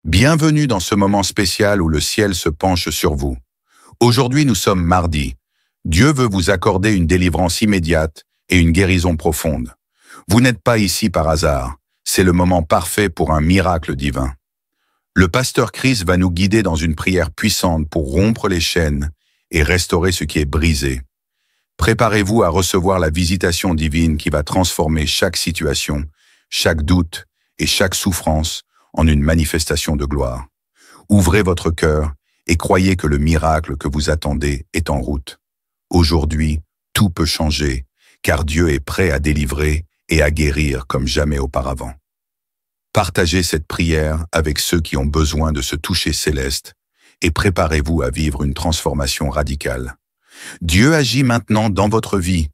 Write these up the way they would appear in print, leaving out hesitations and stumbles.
Bienvenue dans ce moment spécial où le ciel se penche sur vous. Aujourd'hui, nous sommes mardi. Dieu veut vous accorder une délivrance immédiate et une guérison profonde. Vous n'êtes pas ici par hasard. C'est le moment parfait pour un miracle divin. Le pasteur Chris va nous guider dans une prière puissante pour rompre les chaînes et restaurer ce qui est brisé. Préparez-vous à recevoir la visitation divine qui va transformer chaque situation, chaque doute et chaque souffrance en une manifestation de gloire. Ouvrez votre cœur et croyez que le miracle que vous attendez est en route. Aujourd'hui, tout peut changer, car Dieu est prêt à délivrer et à guérir comme jamais auparavant. Partagez cette prière avec ceux qui ont besoin de ce toucher céleste et préparez-vous à vivre une transformation radicale. Dieu agit maintenant dans votre vie.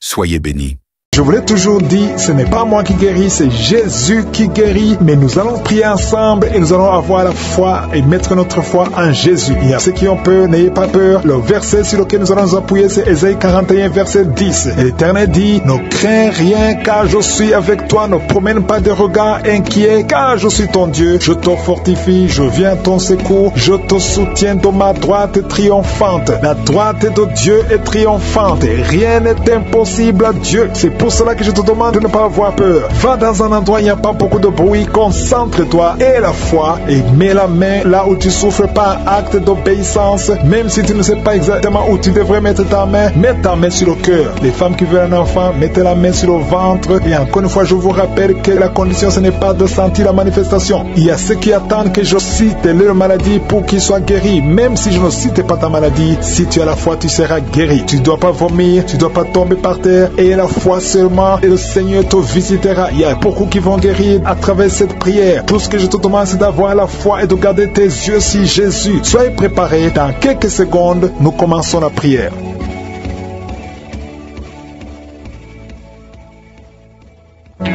Soyez bénis. Je vous l'ai toujours dit, ce n'est pas moi qui guéris, c'est Jésus qui guérit. Mais nous allons prier ensemble et nous allons avoir la foi et mettre notre foi en Jésus. Il y a ceux qui ont peur, n'ayez pas peur. Le verset sur lequel nous allons nous appuyer, c'est Ésaïe 41, verset 10. L'Éternel dit, ne crains rien car je suis avec toi. Ne promène pas de regard inquiet car je suis ton Dieu. Je te fortifie, je viens à ton secours. Je te soutiens de ma droite triomphante. La droite de Dieu est triomphante et rien n'est impossible à Dieu. C'est pour cela que je te demande de ne pas avoir peur. Va dans un endroit où il n'y a pas beaucoup de bruit, concentre-toi et la foi et mets la main là où tu souffres par acte d'obéissance. Même si tu ne sais pas exactement où tu devrais mettre ta main, mets ta main sur le cœur. Les femmes qui veulent un enfant, mettez la main sur le ventre. Et encore une fois, je vous rappelle que la condition, ce n'est pas de sentir la manifestation. Il y a ceux qui attendent que je cite leur maladie pour qu'ils soient guéris. Même si je ne cite pas ta maladie, si tu as la foi, tu seras guéri. Tu ne dois pas vomir, tu ne dois pas tomber par terre. Et la foi seulement, et le Seigneur te visitera. Il y a beaucoup qui vont guérir à travers cette prière. Tout ce que je te demande, c'est d'avoir la foi et de garder tes yeux sur Jésus. Soyez préparés. Dans quelques secondes, nous commençons la prière.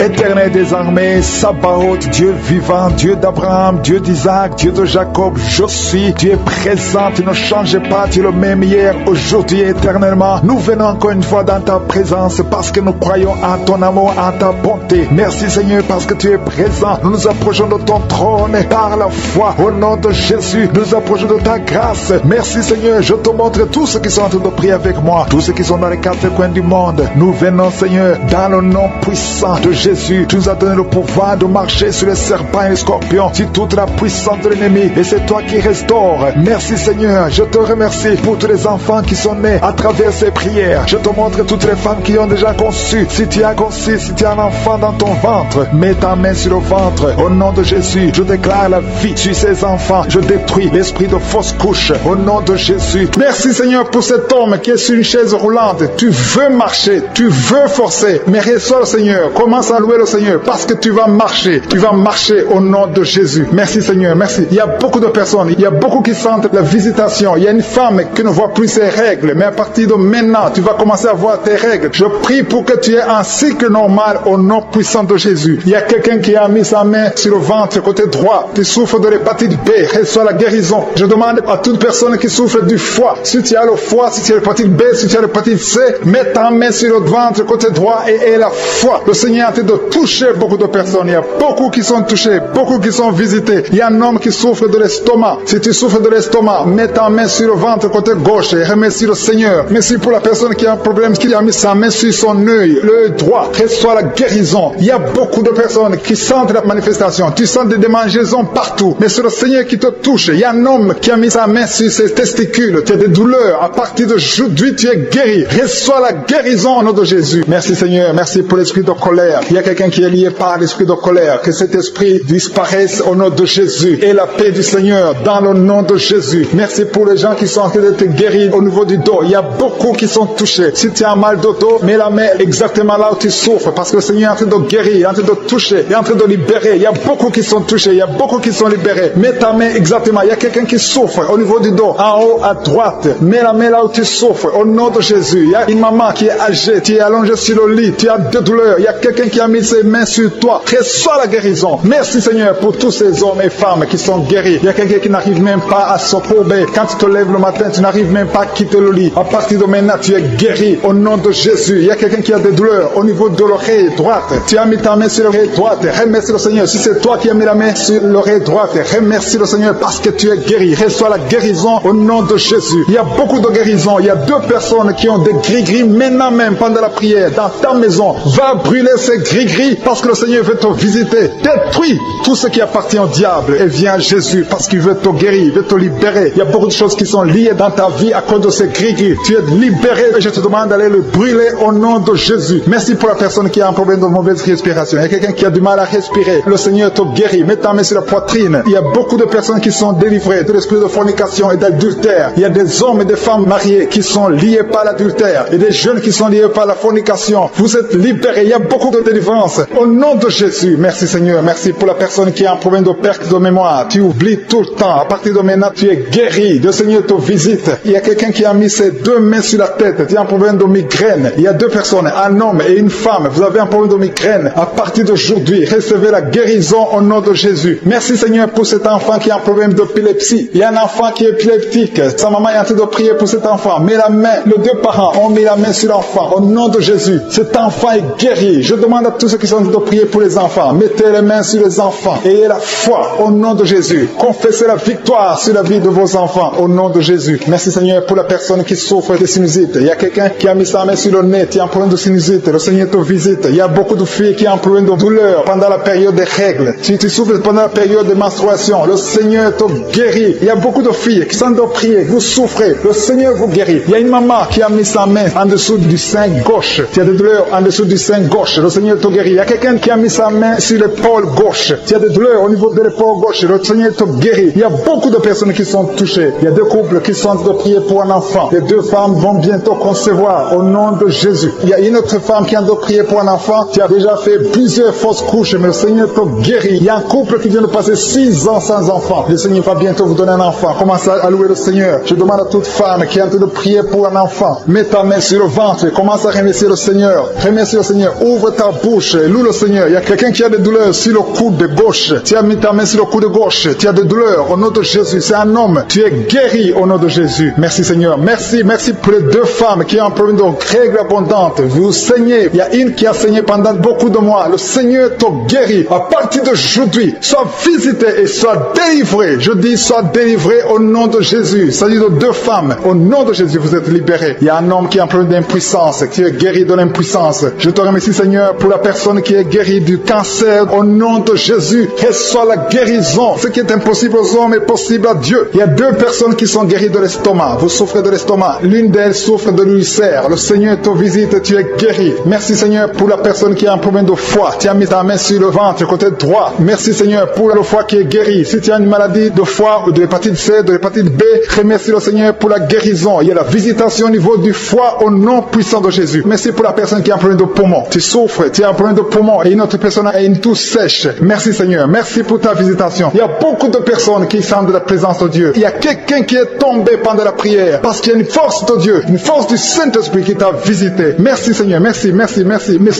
Éternel des armées, Sabaoth, Dieu vivant, Dieu d'Abraham, Dieu d'Isaac, Dieu de Jacob, je suis, tu es présent, tu ne changes pas, tu es le même hier, aujourd'hui et éternellement. Nous venons encore une fois dans ta présence parce que nous croyons en ton amour, en ta bonté. Merci Seigneur parce que tu es présent. Nous nous approchons de ton trône par la foi. Au nom de Jésus, nous nous approchons de ta grâce. Merci Seigneur, je te montre tous ceux qui sont en train de prier avec moi, tous ceux qui sont dans les quatre coins du monde. Nous venons Seigneur, dans le nom puissant de Jésus. Tu nous as donné le pouvoir de marcher sur les serpents et les scorpions, sur toute la puissance de l'ennemi, et c'est toi qui restaures. Merci Seigneur, je te remercie pour tous les enfants qui sont nés à travers ces prières. Je te montre toutes les femmes qui ont déjà conçu. Si tu as conçu, si tu as un enfant dans ton ventre, mets ta main sur le ventre. Au nom de Jésus, je déclare la vie sur ces enfants. Je détruis l'esprit de fausse couche. Au nom de Jésus. Merci Seigneur pour cet homme qui est sur une chaise roulante. Tu veux marcher, tu veux forcer, mais reçois le Seigneur. Commence à louer le Seigneur parce que tu vas marcher au nom de Jésus. Merci Seigneur, merci. Il y a beaucoup de personnes, il y a beaucoup qui sentent la visitation. Il y a une femme qui ne voit plus ses règles, mais à partir de maintenant, tu vas commencer à voir tes règles. Je prie pour que tu aies un cycle normal au nom puissant de Jésus. Il y a quelqu'un qui a mis sa main sur le ventre côté droit, qui souffre de l'hépatite B, reçoit la guérison. Je demande à toute personne qui souffre du foie, si tu as le foie, si tu as l'hépatite B, si tu as l'hépatite C, mets ta main sur le ventre côté droit et la foi. Le Seigneur a de toucher beaucoup de personnes. Il y a beaucoup qui sont touchés, beaucoup qui sont visités. Il y a un homme qui souffre de l'estomac. Si tu souffres de l'estomac, mets ta main sur le ventre côté gauche et remercie le Seigneur. Merci pour la personne qui a un problème, qui a mis sa main sur son œil, l'œil droit, reçoit la guérison. Il y a beaucoup de personnes qui sentent la manifestation. Tu sens des démangeaisons partout, mais c'est le Seigneur qui te touche. Il y a un homme qui a mis sa main sur ses testicules. Tu as des douleurs. À partir d'aujourd'hui, tu es guéri. Reçois la guérison au nom de Jésus. Merci Seigneur. Merci pour l'esprit de colère. Il y a quelqu'un qui est lié par l'esprit de colère. Que cet esprit disparaisse au nom de Jésus. Et la paix du Seigneur dans le nom de Jésus. Merci pour les gens qui sont en train d'être guéris au niveau du dos. Il y a beaucoup qui sont touchés. Si tu as mal de dos, mets la main exactement là où tu souffres. Parce que le Seigneur est en train de guérir, il est en train de toucher, il est en train de libérer. Il y a beaucoup qui sont touchés, il y a beaucoup qui sont libérés. Mets ta main exactement. Il y a quelqu'un qui souffre au niveau du dos, en haut à droite. Mets la main là où tu souffres au nom de Jésus. Il y a une maman qui est âgée, tu es allongé sur le lit, tu as des douleurs. Il y a quelqu'un qui a mis ses mains sur toi. Reçois la guérison. Merci Seigneur pour tous ces hommes et femmes qui sont guéris. Il y a quelqu'un qui n'arrive même pas à se courber. Quand tu te lèves le matin, tu n'arrives même pas à quitter le lit. À partir de maintenant, tu es guéri au nom de Jésus. Il y a quelqu'un qui a des douleurs au niveau de l'oreille droite. Tu as mis ta main sur l'oreille droite. Remercie le Seigneur. Si c'est toi qui as mis la main sur l'oreille droite, remercie le Seigneur parce que tu es guéri. Reçois la guérison au nom de Jésus. Il y a beaucoup de guérisons. Il y a 2 personnes qui ont des gris-gris maintenant même pendant la prière dans ta maison. Va brûler ces gris-gris parce que le Seigneur veut te visiter. Détruis tout ce qui appartient au diable et viens à Jésus parce qu'il veut te guérir, il veut te libérer. Il y a beaucoup de choses qui sont liées dans ta vie à cause de ces gris-gris. Tu es libéré et je te demande d'aller le brûler au nom de Jésus. Merci pour la personne qui a un problème de mauvaise respiration. Il y a quelqu'un qui a du mal à respirer. Le Seigneur te guérit. Mets ta main sur la poitrine. Il y a beaucoup de personnes qui sont délivrées de l'esprit de fornication et d'adultère. Il y a des hommes et des femmes mariés qui sont liés par l'adultère et des jeunes qui sont liés par la fornication. Vous êtes libérés. Il y a beaucoup de délivrance au nom de Jésus. Merci Seigneur. Merci pour la personne qui a un problème de perte de mémoire. Tu oublies tout le temps. À partir de maintenant, tu es guéri. Le Seigneur te visite. Il y a quelqu'un qui a mis ses 2 mains sur la tête. Tu as un problème de migraine. Il y a 2 personnes, un homme et une femme. Vous avez un problème de migraine. À partir d'aujourd'hui, recevez la guérison au nom de Jésus. Merci Seigneur pour cet enfant qui a un problème d'épilepsie. Il y a un enfant qui est épileptique. Sa maman est en train de prier pour cet enfant. Mets la main. Les 2 parents ont mis la main sur l'enfant. Au nom de Jésus, cet enfant est guéri. Je demande à tous ceux qui sont en train de prier pour les enfants. Mettez les mains sur les enfants. Ayez la foi au nom de Jésus. Confessez la victoire sur la vie de vos enfants au nom de Jésus. Merci Seigneur pour la personne qui souffre de sinusite. Il y a quelqu'un qui a mis sa main sur le nez, qui a un problème de sinusite. Le Seigneur te visite. Il y a beaucoup de filles qui ont un problème de douleur pendant la période des règles. Si tu souffres pendant la période de menstruation, le Seigneur te guérit. Il y a beaucoup de filles qui sont en train de prier. Vous souffrez. Le Seigneur vous guérit. Il y a une maman qui a mis sa main en dessous du sein gauche. Tu as des douleurs en dessous du sein gauche. Le Seigneur te guérit. Il y a quelqu'un qui a mis sa main sur l'épaule gauche. Tu as des douleurs au niveau de l'épaule gauche. Le Seigneur te guérit. Il y a beaucoup de personnes qui sont touchées. Il y a 2 couples qui sont en train de prier pour un enfant. Les 2 femmes vont bientôt concevoir au nom de Jésus. Il y a une autre femme qui est en train de prier pour un enfant. Tu as déjà fait plusieurs fausses couches, mais le Seigneur te guérit. Il y a un couple qui vient de passer 6 ans sans enfant. Le Seigneur va bientôt vous donner un enfant. Commence à louer le Seigneur. Je demande à toute femme qui est en train de prier pour un enfant. Mets ta main sur le ventre et commence à remercier le Seigneur. Remercie le Seigneur. Ouvre ta bouche et loue le Seigneur. Il y a quelqu'un qui a des douleurs sur le coude de gauche. Tu as mis ta main sur le coude de gauche. Tu as des douleurs au nom de Jésus. C'est un homme. Tu es guéri au nom de Jésus. Merci Seigneur. Merci pour les 2 femmes qui ont un problème de règles abondantes. Vous saignez. Il y a une qui a saigné pendant beaucoup de mois. Le Seigneur te guérit. À partir d'aujourd'hui, sois visité et sois délivré. Je dis sois délivré au nom de Jésus. Il s'agit de 2 femmes. Au nom de Jésus, vous êtes libérés. Il y a un homme qui a un problème d'impuissance, qui est guéri de l'impuissance. Je te remercie Seigneur pour la personne qui est guérie du cancer. Au nom de Jésus, reçois la guérison. Ce qui est impossible aux hommes est possible à Dieu. Il y a 2 personnes qui sont guéries de l'estomac. Vous souffrez de l'estomac. L'une d'elles souffre de l'ulcère. Le Seigneur te visite et tu es guéri. Merci Seigneur pour la personne qui a un problème de foie. Tu as mis ta main sur le ventre, côté droit. Merci Seigneur pour le foie qui est guéri. Si tu as une maladie de foie ou de l'hépatite C, de l'hépatite B, remercie le Seigneur pour la guérison. Il y a la visitation au niveau du foie au nom puissant de Jésus. Merci pour la personne qui a un problème de poumon. Tu souffres, tu as un problème de poumon et une autre personne a une toux sèche. Merci Seigneur. Merci pour ta visitation. Il y a beaucoup de personnes qui sentent de la présence de Dieu. Il y a quelqu'un qui est tombé pendant la prière parce qu'il y a une force de Dieu, une force du Saint-Esprit qui t'a visité. Merci Seigneur. Merci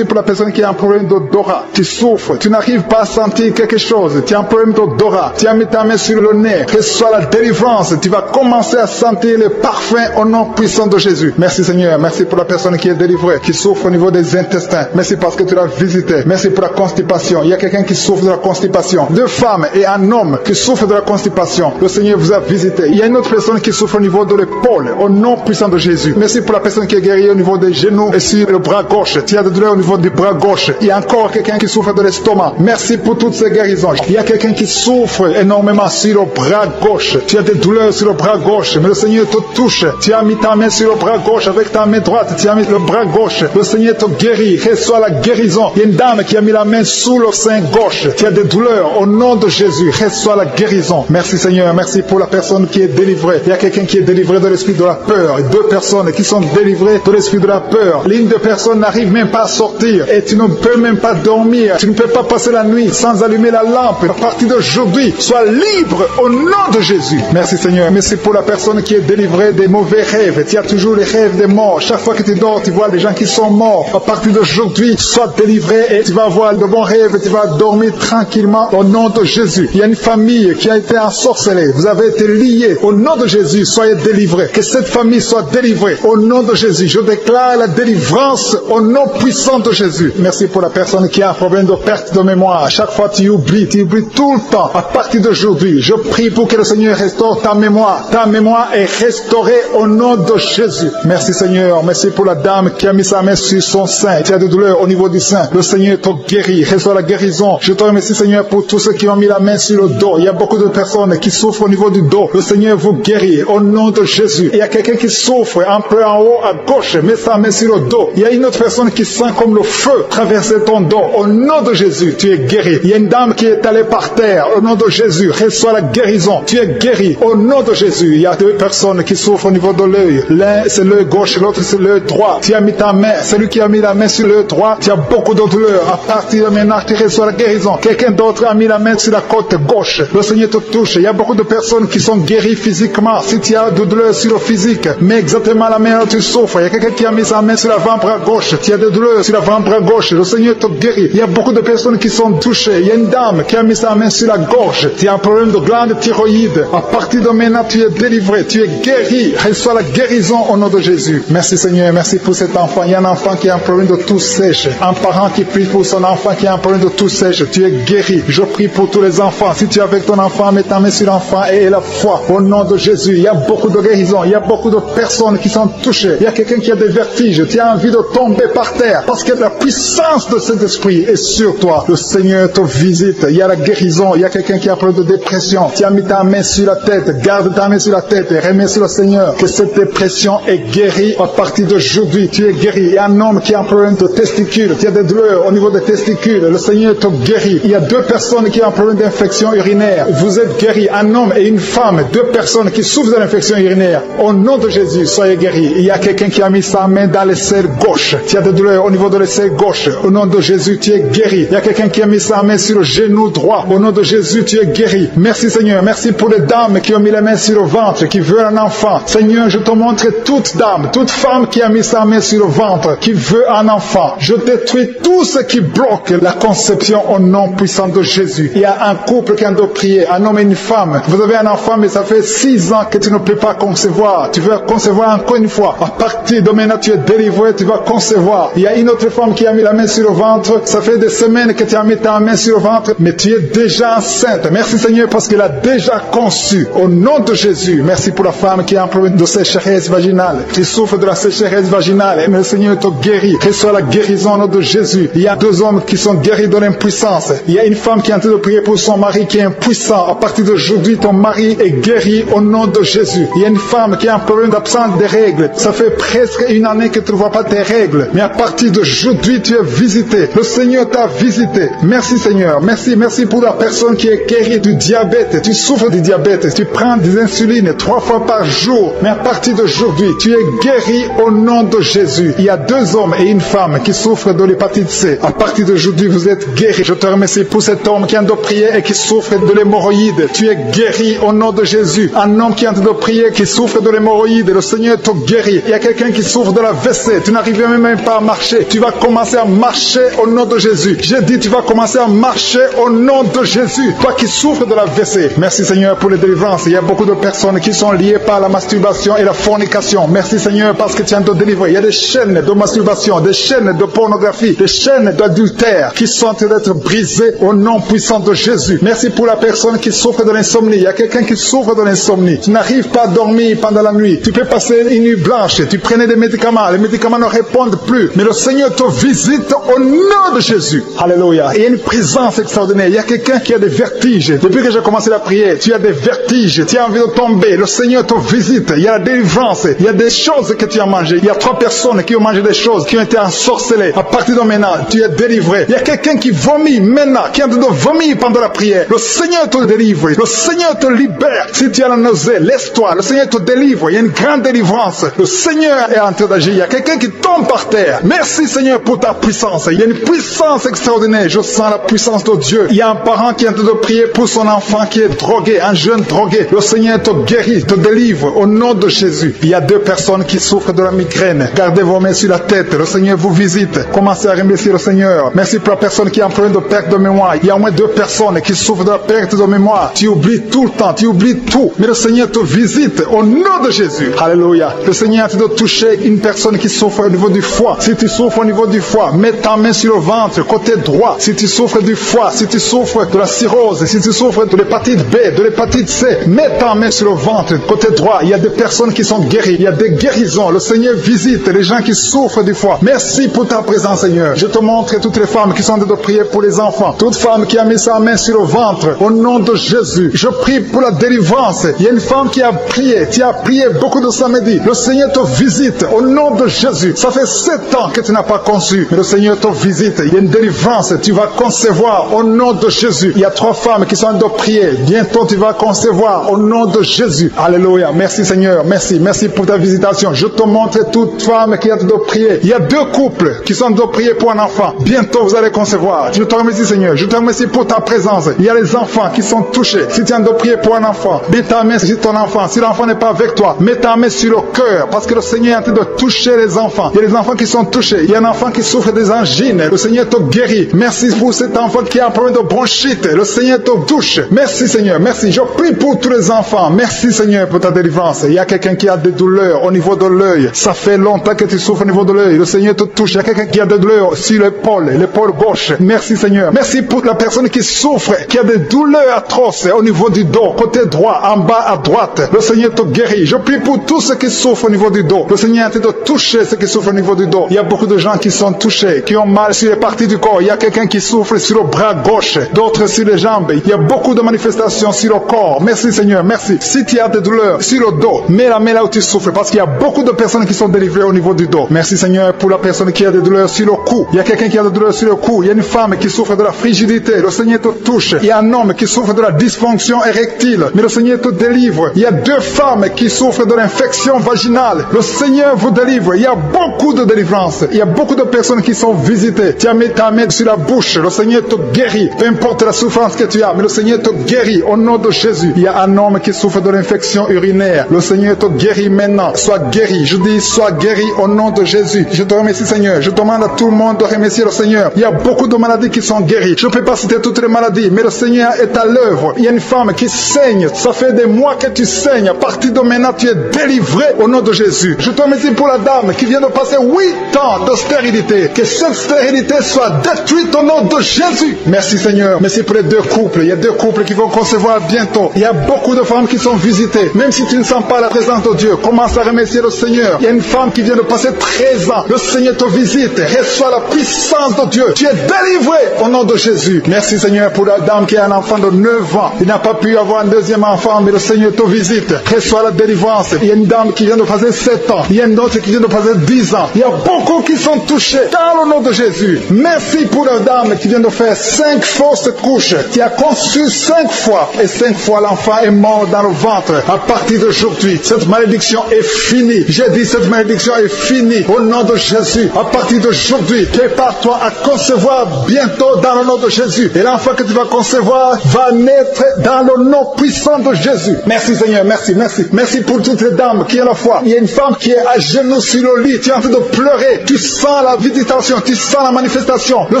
pour la personne qui a un problème d'odorat. Tu souffres, tu n'arrives pas à sentir quelque chose. Tu as un problème d'odorat. Tu as mis ta main sur le nez. Reçois la délivrance. Tu vas commencer à sentir le parfum au nom puissant de Jésus. Merci Seigneur. Merci pour la personne qui est délivrée, qui souffre au niveau des intestins. Merci parce que tu l'as visité. Merci pour la constipation. Il y a quelqu'un qui souffre de la constipation. 2 femmes et un homme qui souffrent de la constipation. Le Seigneur vous a visité. Il y a une autre personne qui souffre au niveau de l'épaule, au nom puissant de Jésus. Merci pour la personne qui est guérie au niveau des genoux et sur le bras gauche. Tu as des douleurs au niveau du bras gauche. Il y a encore quelqu'un qui souffre de l'estomac. Merci pour toutes ces guérisons. Il y a quelqu'un qui souffre énormément sur le bras gauche. Tu as des douleurs sur le bras gauche, mais le Seigneur te touche. Tu as mis ta main sur le bras gauche avec ta main droite. Tu as mis le bras gauche. Le Seigneur te guérit. Reçois la guérison. Il y a une dame qui a mis la main sous le sein gauche. Tu as des douleurs au nom de Jésus. Reçois la guérison. Merci Seigneur. Merci pour la personne qui est délivrée. Il y a quelqu'un qui est délivré de l'esprit de la peur. Et 2 personnes qui sont délivrées de l'esprit de la peur. L'une des personnes n'arrive même pas à sortir. Et tu ne peux même pas dormir. Tu ne peux pas passer la nuit sans allumer la lampe. À partir d'aujourd'hui, sois libre au nom de Jésus. Merci Seigneur. Merci pour la personne qui est délivrée des mauvais rêves. Tu as toujours les rêves des morts. Chaque fois que tu dors, tu vois des gens qui sont morts. À partir d'aujourd'hui, sois délivré et tu vas avoir de bons rêves et tu vas dormir tranquillement au nom de Jésus. Il y a une famille qui a été ensorcelée. Vous avez été liés. Au nom de Jésus, soyez délivrés. Que cette famille soit délivrée. Au nom de Jésus, je déclare la délivrance au nom puissant de Jésus. Merci pour la personne qui a un problème de perte de mémoire. À chaque fois, tu oublies tout le temps. À partir d'aujourd'hui, je prie pour que le Seigneur restaure ta mémoire. Ta mémoire est restaurée au nom de Jésus. Merci Seigneur. Merci pour la dame qui a mis sa main sur son sein. Tu as des douleurs au niveau du sein. Le Seigneur te guérit. Reçois la guérison. Je te remercie Seigneur pour tous ceux qui ont mis la main sur le dos. Il y a beaucoup de personnes qui souffrent au niveau du dos. Le Seigneur vous guérit au nom de Jésus. Il y a quelqu'un qui souffre un peu en haut à gauche. Mets sa main sur le dos. Il y a une autre personne qui sent comme le feu traverser ton dos. Au nom de Jésus, tu es guéri. Il y a une dame qui est allée par terre. Au nom de Jésus, reçois la guérison. Tu es guéri. Au nom de Jésus, il y a deux personnes qui souffrent au niveau de l'œil. L'un c'est l'œil gauche, l'autre c'est l'œil droit. Tu as mis ta main. Celui qui a mis la main sur l'œil droit, tu as beaucoup de douleurs. À partir de maintenant, tu reçois la guérison. Quelqu'un d'autre a mis la main sur la côte gauche. Le Seigneur te touche. Il y a beaucoup de personnes qui sont guéries physiquement. Si tu as de douleurs sur le physique, mais exactement la main où tu souffres. Il y a quelqu'un qui a mis sa main sur l'avant-bras gauche. Tu as des douleurs sur l'avant-bras gauche. Le Seigneur te guérit. Il y a beaucoup de personnes qui sont touchées. Il y a une dame qui a mis sa main sur la gorge. Tu as un problème de glande thyroïde. À partir de maintenant, tu es délivré. Tu es guéri. Reçois la guérison au nom de Jésus. Merci Seigneur. Merci pour cet enfant. Il y a un enfant qui a un problème de tout sèche. Un parent qui prie pour son enfant qui a un problème de tout sèche. Tu es guéri. Je prie pour tous les enfants. Si tu es avec ton enfant, mets ta main sur l'enfant et la foi. Au nom de Jésus. Il y a beaucoup de guérisons. Il y a beaucoup de personnes qui sont touchées. Il y a quelqu'un qui a des vertiges. Tu as envie de tomber par terre parce que la puissance de cet esprit est sur toi. Le Seigneur te visite. Il y a la guérison. Il y a quelqu'un qui a un problème de dépression. Tu as mis ta main sur la tête. Garde ta main sur la tête et remercie le Seigneur que cette dépression est guérie à partir d'aujourd'hui. Tu es guéri. Il y a un homme qui a un problème de testicules. Tu as des douleurs au niveau des testicules. Le Seigneur te guérit. Il y a deux personnes qui ont un problème d'infection urinaire. Vous êtes guéris. Un homme et une femme. Deux personnes qui souffrent de l'infection urinaire. Au nom de Jésus, soyez guéris. Il y a quelqu'un qui a mis sa main dans l'aisselle gauche. Tu as des douleurs au niveau de l'aisselle gauche. Au nom de Jésus, tu es guéri. Il y a quelqu'un qui a mis sa main sur le genou droit. Au nom de Jésus, tu es guéri. Merci Seigneur. Merci pour les dames qui ont mis la main sur le ventre, qui veulent un enfant. Seigneur, je te montre toute dame, toute femme qui a mis sa main sur le ventre, qui veut un enfant. Je détruis tout ce qui bloque la conception au nom puissant de Jésus. Il y a un couple qui a de prier, un homme et une femme. Vous avez un enfant, mais ça fait 6 ans que tu ne peux pas concevoir. Tu veux concevoir encore une fois. À partir de maintenant, tu es délivré, tu vas concevoir. Il y a une autre femme qui a mis la main sur le ventre. Ça fait des semaines que tu as mis ta main sur le ventre, mais tu es déjà enceinte. Merci Seigneur parce qu'elle a déjà conçu. Au nom de Jésus, merci pour la femme qui a un problème de sécheresse vaginale. Tu souffres de la sécheresse vaginale, mais le Seigneur te guérit. Reçois la guérison au nom de Jésus. Il y a 2 hommes qui sont guéris de l'impuissance. Il y a une femme qui est en train de prier pour son mari qui est impuissant. À partir d'aujourd'hui, ton mari est guéri au nom de Jésus. Il y a une femme qui a un problème d'absence des règles. Ça fait presque 1 année que tu ne vois pas tes règles. Mais à partir d'aujourd'hui, tu es visité. Le Seigneur t'a visité. Merci Seigneur. Merci pour la personne qui est guérie du diabète. Tu souffres du diabète. Tu prends des insulines 3 fois par jour. Mais à partir d'aujourd'hui, tu es guéri au nom de Jésus. Il y a 2 hommes et une femme qui souffrent de l'hépatite C. À partir d'aujourd'hui, vous êtes guéris. Je te remercie pour cet homme qui est en train de prier et qui souffre de l'hémorroïde. Tu es guéri au nom de Jésus. Un homme qui est en train de prier, qui souffre de l'hémorroïde. Le Seigneur te guérit. Il y a quelqu'un qui souffre de la WC. Tu n'arrives même pas à marcher. Tu vas commencer à marcher au nom de Jésus. J'ai dit, tu vas commencer à marcher au nom de Jésus. Toi qui souffres de la WC. Merci Seigneur pour les délivrances. Il y a beaucoup de personnes qui sont liées par la masturbation et la fornication. Merci Seigneur parce que tu viens de délivrer. Il y a des chaînes de masturbation, des chaînes de pornographie, des chaînes d'adultère qui sont en train d'être brisées au nom puissant de Jésus. Merci pour la personne qui souffre de l'insomnie. Il y a quelqu'un qui souffre de l'insomnie. Tu n'arrives pas à dormir pendant la nuit. Tu peux passer une nuit blanche. Tu prenais des médicaments. Les médicaments ne répondent plus. Mais le Seigneur te visite au nom de Jésus. Alléluia. Il y a une présence extraordinaire. Il y a quelqu'un qui a des vertiges. Depuis que j'ai commencé la prière, tu as des vertiges. Tu as envie de tomber. Le Seigneur te visite. Il y a la délivrance. Il y a des choses que tu as mangées. Il y a 3 personnes qui ont mangé des choses, qui ont été ensorcelées. À partir de maintenant, tu es délivré. Il y a quelqu'un qui vomit maintenant, qui est en train de vomir pendant la prière. Le Seigneur te délivre. Le Seigneur te libère. Si tu as la nausée, laisse-toi. Le Seigneur te délivre. Il y a une grande délivrance. Le Seigneur est en train d'agir. Il y a quelqu'un qui tombe par terre. Merci Seigneur pour ta puissance. Il y a une puissance extraordinaire. Je sens la puissance de Dieu. Il y a un parent qui est en train de prier pour son enfant qui est drogué, un jeune drogué. Le Seigneur te guérit, te délivre au nom de Jésus. Il y a 2 personnes qui souffrent de la migraine. Gardez vos mains sur la tête. Le Seigneur vous visite. Commencez commencer à remercier le Seigneur. Merci pour la personne qui est en train de perte de mémoire. Il y a au moins 2 personnes qui souffrent de la perte de mémoire. Tu oublies tout le temps, tu oublies tout. Mais le Seigneur te visite au nom de Jésus. Alléluia. Le Seigneur a de toucher une personne qui souffre au niveau du foie. Si tu souffres au niveau du foie, mets ta main sur le ventre, côté droit. Si tu souffres du foie, si tu souffres de la cirrhose, si tu souffres de l'hépatite B, de l'hépatite C, mets ta main sur le ventre, côté droit. Il y a des personnes qui sont guéries. Il y a des guérisons. Le Seigneur visite les gens qui souffrent du foie. Merci pour ta présence, Seigneur. Je te montre toutes les femmes qui sont en train de prier pour les enfants. Toute femme qui a mis sa main sur le ventre, au nom de Jésus, je prie pour la délivrance. Il y a une femme qui a prié. Tu as prié beaucoup de samedi. Le Seigneur te visite au nom de Jésus. Ça fait 7 ans que tu n'as pas conçu, mais le Seigneur te visite. Il y a une délivrance. Tu vas concevoir au nom de Jésus. Il y a 3 femmes qui sont en train de prier. Bientôt tu vas concevoir au nom de Jésus. Alléluia. Merci Seigneur. Merci pour ta visitation. Je te montre toute femme qui est en train de prier. Il y a 2 couples qui sont en train de prier pour un enfant. Bientôt vous allez concevoir. Je te remercie Seigneur. Je te remercie pour ta présence. Il y a les enfants qui sont touchés. Si tu es en train de prier pour un enfant, mets ta main sur ton enfant. Si l'enfant n'est pas avec toi, mets ta main sur le cœur, parce que le Seigneur est en train de toucher les enfants. Il y a des enfants qui sont touchés. Il y a un enfant qui souffre des angines. Le Seigneur te guérit. Merci pour cet enfant qui a un problème de bronchite. Le Seigneur te touche. Merci Seigneur. Merci. Je prie pour tous les enfants. Merci Seigneur pour ta délivrance. Il y a quelqu'un qui a des douleurs au niveau de l'œil. Ça fait longtemps que tu souffres au niveau de l'œil. Le Seigneur te touche. Il y a quelqu'un qui a des douleurs sur l'épaule gauche. Merci Seigneur. Merci pour la personne qui souffre, qui a des douleurs atroces au niveau du dos, côté droit, en bas à droite. Le Seigneur te guérit. Je prie pour tous ceux qui souffrent au niveau du dos. Le Seigneur est en train de toucher ceux qui souffrent au niveau du dos. Il y a beaucoup de gens qui sont touchés, qui ont mal sur les parties du corps. Il y a quelqu'un qui souffre sur le bras gauche, d'autres sur les jambes. Il y a beaucoup de manifestations sur le corps. Merci Seigneur, merci. Si tu as des douleurs sur le dos, mets la main là où tu souffres, parce qu'il y a beaucoup de personnes qui sont délivrées au niveau du dos. Merci Seigneur pour la personne qui a des douleurs sur le cou. Il y a quelqu'un qui a des douleurs sur le cou. Il y a une femme qui souffre de la frigidité. Le Seigneur te touche. Il y a un homme qui souffre de la dysfonction érectile. Mais le Seigneur te délivre. Il y a 2 femmes qui souffrent de l'infection vaginale. Le Seigneur vous délivre. Il y a beaucoup de délivrance. Il y a beaucoup de personnes qui sont visitées. Tu as mis ta main sur la bouche. Le Seigneur te guérit. Peu importe la souffrance que tu as, mais le Seigneur te guérit au nom de Jésus. Il y a un homme qui souffre de l'infection urinaire. Le Seigneur te guérit maintenant. Sois guéri. Je dis, sois guéri au nom de Jésus. Je te remercie Seigneur. Je demande à tout le monde de remercier le Seigneur. Il y a beaucoup de maladies qui sont guéries. Je ne peux pas citer toutes les maladies, mais le Seigneur est à l'œuvre. Il y a une femme qui saigne. Ça fait des mois que tu saignes. À partir de maintenant, tu es délivré au nom de Jésus. Je te remercie pour la dame qui vient de passer 8 ans de stérilité. Que cette stérilité soit détruite au nom de Jésus. Merci Seigneur. Merci pour les 2 couples. Il y a 2 couples qui vont concevoir bientôt. Il y a beaucoup de femmes qui sont visitées. Même si tu ne sens pas la présence de Dieu, commence à remercier le Seigneur. Il y a une femme qui vient de passer 13 ans. Le Seigneur te visite. Reçois la puissance de Dieu. Tu es délivré au nom de Jésus. Merci Seigneur pour la dame qui a un enfant de 9 ans. Il n'a pas pu avoir un 2e enfant, mais le Seigneur te visite. Reçois la délivrance. Il y a une dame qui vient de passer 7 ans. Il y a une autre qui vient de passer 10 ans. Il y a beaucoup qui sont touchés dans le nom de Jésus. Merci pour la dame qui vient de faire 5 fausses couches, qui a conçu 5 fois et 5 fois l'enfant est mort dans le ventre. À partir d'aujourd'hui, cette malédiction est finie. J'ai dit cette malédiction est finie au nom de Jésus. À partir d'aujourd'hui, prépare-toi à concevoir bientôt dans le nom de Jésus. Et l'enfant que tu vas concevoir va naître dans le nom puissant de Jésus. Merci Seigneur, merci. Merci pour toutes les dames qui ont la foi. Il y a une femme qui est à genoux sur le lit. Tu es en train de pleurer. Tu sens la visitation, tu sens la manifestation. Le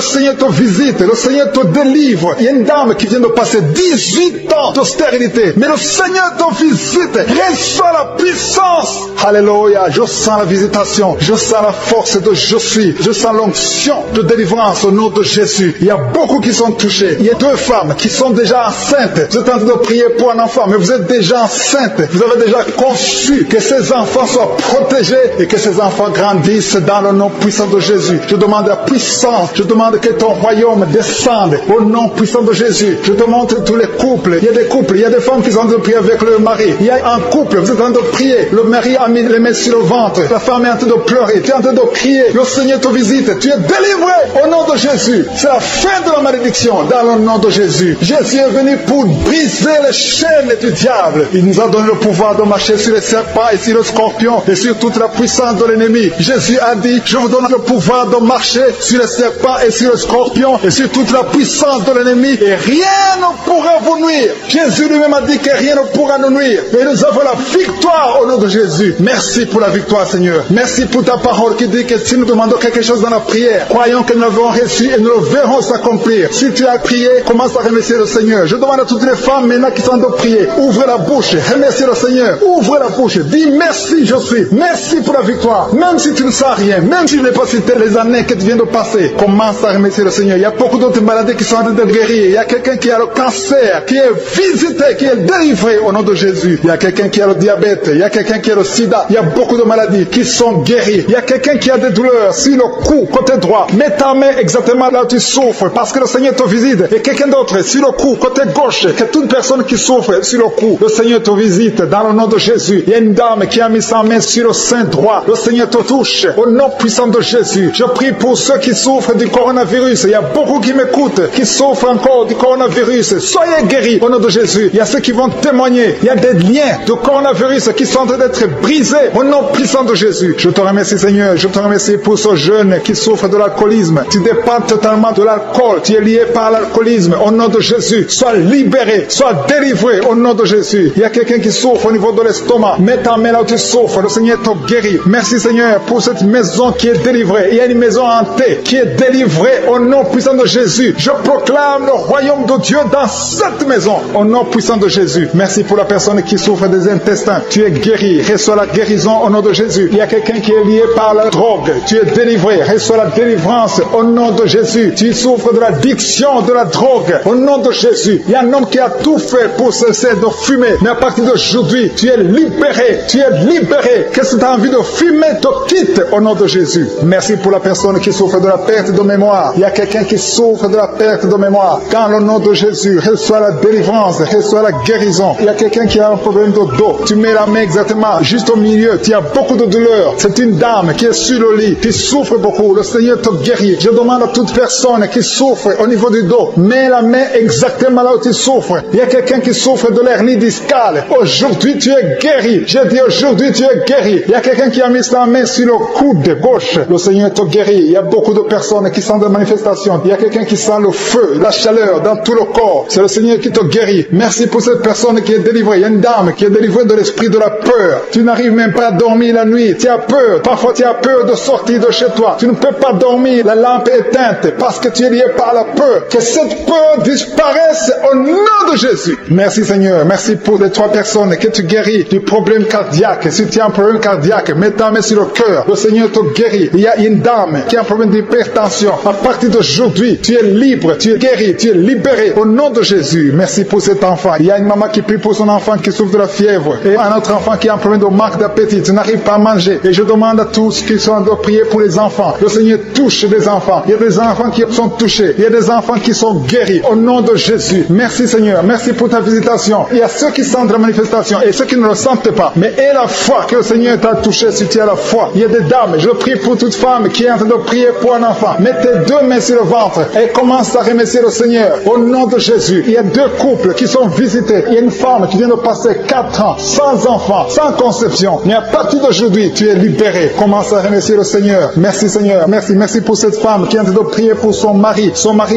Seigneur te visite, le Seigneur te délivre. Il y a une dame qui vient de passer 18 ans de stérilité. Mais le Seigneur te visite. Reçois la puissance. Alléluia. Je sens la visitation. Je sens la force de je suis. Je sens l'onction de délivrance au nom de Jésus. Il y a beaucoup qui sont touchés. Il y a 2 femmes qui sont déjà enceintes. Vous êtes en train de prier pour un enfant, mais vous êtes déjà enceinte. Vous avez déjà conçu que ces enfants soient protégés et que ces enfants grandissent dans le nom puissant de Jésus. Je demande la puissance. Je demande que ton royaume descende au nom puissant de Jésus. Je te montre tous les couples. Il y a des couples, il y a des femmes qui sont en train de prier avec leur mari. Il y a un couple, vous êtes en train de prier. Le mari a mis les mains sur le ventre. La femme est en train de pleurer. Tu es en train de crier. Le Seigneur te visite. Tu es délivré au nom de Jésus. C'est la fin de la malédiction dans le nom de Jésus. Jésus est venu pour briser les chaînes du diable. Il nous a donné le pouvoir de marcher sur les serpents et sur les scorpions et sur toute la puissance de l'ennemi. Jésus a dit, je vous donne le pouvoir de marcher sur les serpents et sur les scorpions et sur toute la puissance de l'ennemi et rien ne pourra vous nuire. Jésus lui-même a dit que rien ne pourra nous nuire. Et nous avons la victoire au nom de Jésus. Merci pour la victoire, Seigneur. Merci pour ta parole qui dit que si nous demandons quelque chose dans dans la prière, croyons que nous l'avons reçu et nous le verrons s'accomplir. Si tu as prié, commence à remercier le Seigneur. Je demande à toutes les femmes maintenant qui sont de prier, ouvre la bouche, remercie le Seigneur, ouvre la bouche, dis merci je suis, merci pour la victoire, même si tu ne sais rien, même si je n'ai pas cité les années que tu viens de passer, commence à remercier le Seigneur. Il y a beaucoup d'autres maladies qui sont en train de guérir. Il y a quelqu'un qui a le cancer, qui est visité, qui est délivré au nom de Jésus. Il y a quelqu'un qui a le diabète, il y a quelqu'un qui a le sida, il y a beaucoup de maladies qui sont guéries. Il y a quelqu'un qui a des douleurs sur le cou, côté droit. Mets ta main exactement là où tu souffres, parce que le Seigneur te visite. Et quelqu'un d'autre sur le cou, côté gauche, que toute personne qui souffre sur le cou, le Seigneur te visite dans le nom de Jésus. Il y a une dame qui a mis sa main sur le sein droit. Le Seigneur te touche au nom puissant de Jésus. Je prie pour ceux qui souffrent du coronavirus. Il y a beaucoup qui m'écoutent, qui souffrent encore du coronavirus. Soyez guéris au nom de Jésus. Il y a ceux qui vont témoigner. Il y a des liens de coronavirus qui sont en train d'être brisés au nom puissant de Jésus. Je te remercie Seigneur. Je te remercie pour ce jeune qui souffre de l'alcoolisme. Tu dépends totalement de l'alcool. Tu es lié par l'alcoolisme. Au nom de Jésus, sois libéré, sois délivré au nom de Jésus. Il y a quelqu'un qui souffre au niveau de l'estomac. Mets ta main là où tu souffres. Le Seigneur te guérit. Merci Seigneur pour cette maison qui est délivrée. Il y a une maison hantée qui est délivrée au nom puissant de Jésus. Je proclame le royaume de Dieu dans cette maison au nom puissant de Jésus. Merci pour la personne qui souffre des intestins. Tu es guéri. Reçois la guérison au nom de Jésus. Il y a quelqu'un qui est lié par la drogue. Tu es délivré. Reçois la délivrance au nom de Jésus. Tu souffres de l'addiction de la drogue au nom de Jésus. Il y a un homme qui a tout fait pour cesser de fumer. Mais à partir d'aujourd'hui, tu es libéré. Tu es libéré. Qu'est-ce que tu as envie de fumer te quitte au nom de Jésus. Merci pour la personne qui souffre de la perte de mémoire. Il y a quelqu'un qui souffre de la perte de mémoire. Dans le nom de Jésus, reçois la délivrance, reçois la guérison. Il y a quelqu'un qui a un problème de dos. Tu mets la main exactement juste au milieu. Tu as beaucoup de douleur. C'est une dame qui est sur le lit, qui souffre beaucoup. Le Seigneur te guérit. Je demande à toute personne qui souffre au niveau du dos, mets la main exactement là où tu souffres. Il y a quelqu'un qui souffre de l'hernie discale. Aujourd'hui, tu es guéri. J'ai dit aujourd'hui, tu es guéri. Il y a quelqu'un qui a mis sa main sur le coude gauche. Le Seigneur te guérit. Il y a beaucoup de personnes qui sont de manifestations. Il y a quelqu'un qui sent le feu, la chaleur dans tout le corps. C'est le Seigneur qui te guérit. Merci pour cette personne qui est délivrée. Il y a une dame qui est délivrée de l'esprit de la peur. Tu n'arrives même pas à dormir la nuit. Tu as peur. Parfois, tu as peur de sortir de chez toi. Tu ne peux pas dormir. La lampe est éteinte parce que tu es lié par la peur. Que cette peur disparaisse au nom de Jésus. Merci Seigneur. Merci pour les 3 personnes que tu guéris du problème cardiaque. Si tu as un problème cardiaque, mets ta main sur le cœur. Le Seigneur te guérit. Il y a une dame qui a un problème d'hypertension. À partir d'aujourd'hui, tu es libre, tu es guéri, tu es libéré au nom de Jésus. Merci pour cet enfant. Il y a une maman qui prie pour son enfant qui souffre de la fièvre. Et un autre enfant qui a un problème de manque d'appétit. Tu n'arrives pas à manger. Et je demande à tous qui sont de prier pour les enfants. Le Seigneur touche les enfants. Il y a des enfants qui sont touchés. Il y a des enfants qui sont guéris au nom de Jésus. Merci Seigneur. Merci pour ta visitation. Il y a ceux qui sentent la manifestation et ceux qui ne le sentent pas. Mais aie la foi que le Seigneur t'a touché si tu as la foi. Il y a des dames. Je prie pour toute femme qui est en train de prier pour un enfant. Mets tes 2 mains sur le ventre et commence à remercier le Seigneur au nom de Jésus. Il y a 2 couples qui sont visités. Il y a une femme qui vient de passer 4 ans sans enfant, sans conception. Mais à partir d'aujourd'hui, tu es libéré. Commence à remercier le Seigneur. Merci Seigneur. Merci pour cette femme qui est en train de prier pour son mari